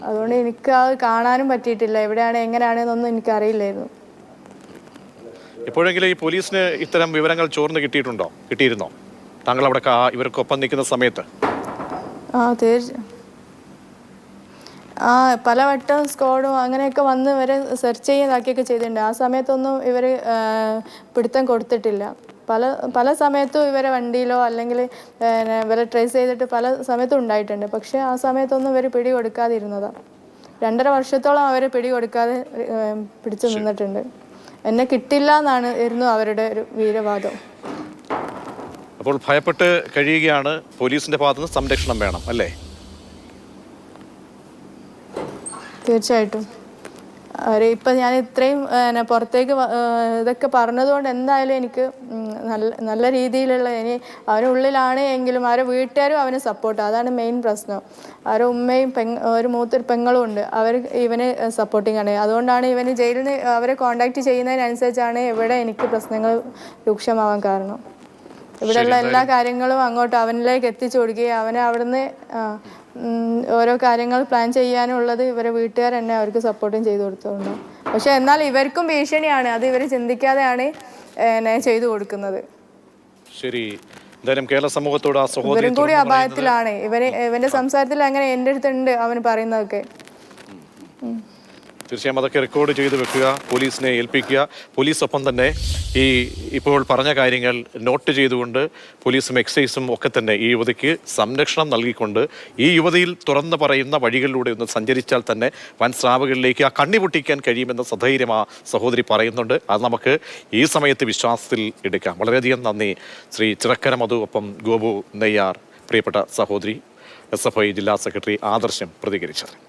അതുകൊണ്ട് എനിക്ക് അത് കാണാനും പറ്റിയിട്ടില്ല. എവിടെയാണ് എങ്ങനെയാണെന്നൊന്നും എനിക്കറിയില്ലായിരുന്നു. എപ്പോഴെങ്കിലും ഈ പോലീസിന് ഇത്തരം വിവരങ്ങൾ കിട്ടിയിരുന്നോ താങ്കൾ അവിടെ ഇവർക്കൊപ്പം നിൽക്കുന്ന സമയത്ത്? പലവട്ടം സ്ക്വാഡും അങ്ങനെയൊക്കെ വന്ന് ഇവരെ സെർച്ച് ചെയ്യാതാക്കിയൊക്കെ ചെയ്തിട്ടുണ്ട്. ആ സമയത്തൊന്നും ഇവർ പിടുത്തം കൊടുത്തിട്ടില്ല. പല സമയത്തും ഇവരെ വണ്ടിയിലോ അല്ലെങ്കിൽ ഇവരെ ട്രേസ് ചെയ്തിട്ട് പല സമയത്തും ഉണ്ടായിട്ടുണ്ട്. പക്ഷേ ആ സമയത്തൊന്നും ഇവർ പിടി കൊടുക്കാതിരുന്നതാണ്. 2.5 വർഷത്തോളം അവർ പിടി കൊടുക്കാതെ പിടിച്ചു നിന്നിട്ടുണ്ട്. എന്നെ കിട്ടില്ല എന്നായിരുന്നു അവരുടെ ഒരു വീരവാദം. അപ്പോൾ ഭയപ്പെട്ട് കഴിയുകയാണ്. പോലീസിന്റെ ഭാഗത്തുനിന്ന് സംരക്ഷണം വേണം അല്ലേ? തീർച്ചയായിട്ടും. ഇപ്പം ഞാൻ ഇത്രയും പുറത്തേക്ക് ഇതൊക്കെ പറഞ്ഞതുകൊണ്ട് എന്തായാലും എനിക്ക് നല്ല രീതിയിലുള്ള ഇനി അവനുള്ളിലാണ് എങ്കിലും അവരെ വീട്ടുകാരും അവന് സപ്പോർട്ട്. അതാണ് മെയിൻ പ്രശ്നം. അവരുടെ ഉമ്മയും ഒരു മൂത്തൊരു പെങ്ങളും ഉണ്ട്. അവർ ഇവന് സപ്പോർട്ടിങ് ആണ്. അതുകൊണ്ടാണ് ഇവന് ജയിലിൽ നിന്ന് അവരെ കോണ്ടാക്ട് ചെയ്യുന്നതിനനുസരിച്ചാണ് ഇവിടെ എനിക്ക് പ്രശ്നങ്ങൾ രൂക്ഷമാവാൻ കാരണം. ഇവിടെയുള്ള എല്ലാ കാര്യങ്ങളും അങ്ങോട്ട് അവനിലേക്ക് എത്തിച്ചു കൊടുക്കുകയും അവനെ അവിടുന്ന് ഓരോ കാര്യങ്ങൾ പ്ലാൻ ചെയ്യാനുള്ളത് ഇവരെ വീട്ടുകാർ തന്നെ അവർക്ക് സപ്പോർട്ടും ചെയ്തു കൊടുത്തുകൊണ്ട്. പക്ഷെ എന്നാൽ ഇവർക്കും ഭീഷണിയാണ്. അത് ഇവർ ചിന്തിക്കാതെയാണ് ചെയ്തു കൊടുക്കുന്നത്. ശരി, എന്തായാലും കേരള സമൂഹത്തോട് ഇവരും കൂടി അപായത്തിലാണ്. ഇവന്റെ സംസാരത്തിൽ അങ്ങനെ എൻ്റെ അടുത്തുണ്ട് അവന് പറയുന്നതൊക്കെ. തീർച്ചയായും അതൊക്കെ റെക്കോർഡ് ചെയ്ത് വെക്കുക, പോലീസിനെ ഏൽപ്പിക്കുക. പോലീസ് ഒപ്പം തന്നെ ഇപ്പോൾ പറഞ്ഞ കാര്യങ്ങൾ നോട്ട് ചെയ്തുകൊണ്ട് പോലീസും എക്സൈസും ഒക്കെ തന്നെ ഈ യുവതിക്ക് സംരക്ഷണം നൽകിക്കൊണ്ട് ഈ യുവതിയിൽ തുറന്നു പറയുന്ന വഴികളിലൂടെ ഒന്ന് സഞ്ചരിച്ചാൽ തന്നെ വൻ സ്രാവുകളിലേക്ക് ആ കണ്ണി പൊട്ടിക്കാൻ കഴിയുമെന്ന സധൈര്യം ആ സഹോദരി പറയുന്നുണ്ട്. അത് നമുക്ക് ഈ സമയത്ത് വിശ്വാസത്തിൽ എടുക്കാം. വളരെയധികം നന്ദി ശ്രീ ചിറക്കര മധു, ഒപ്പം ഗോപു നെയ്യാർ, പ്രിയപ്പെട്ട സഹോദരി. SFI ജില്ലാ സെക്രട്ടറി ആദർശം പ്രതികരിച്ചത്.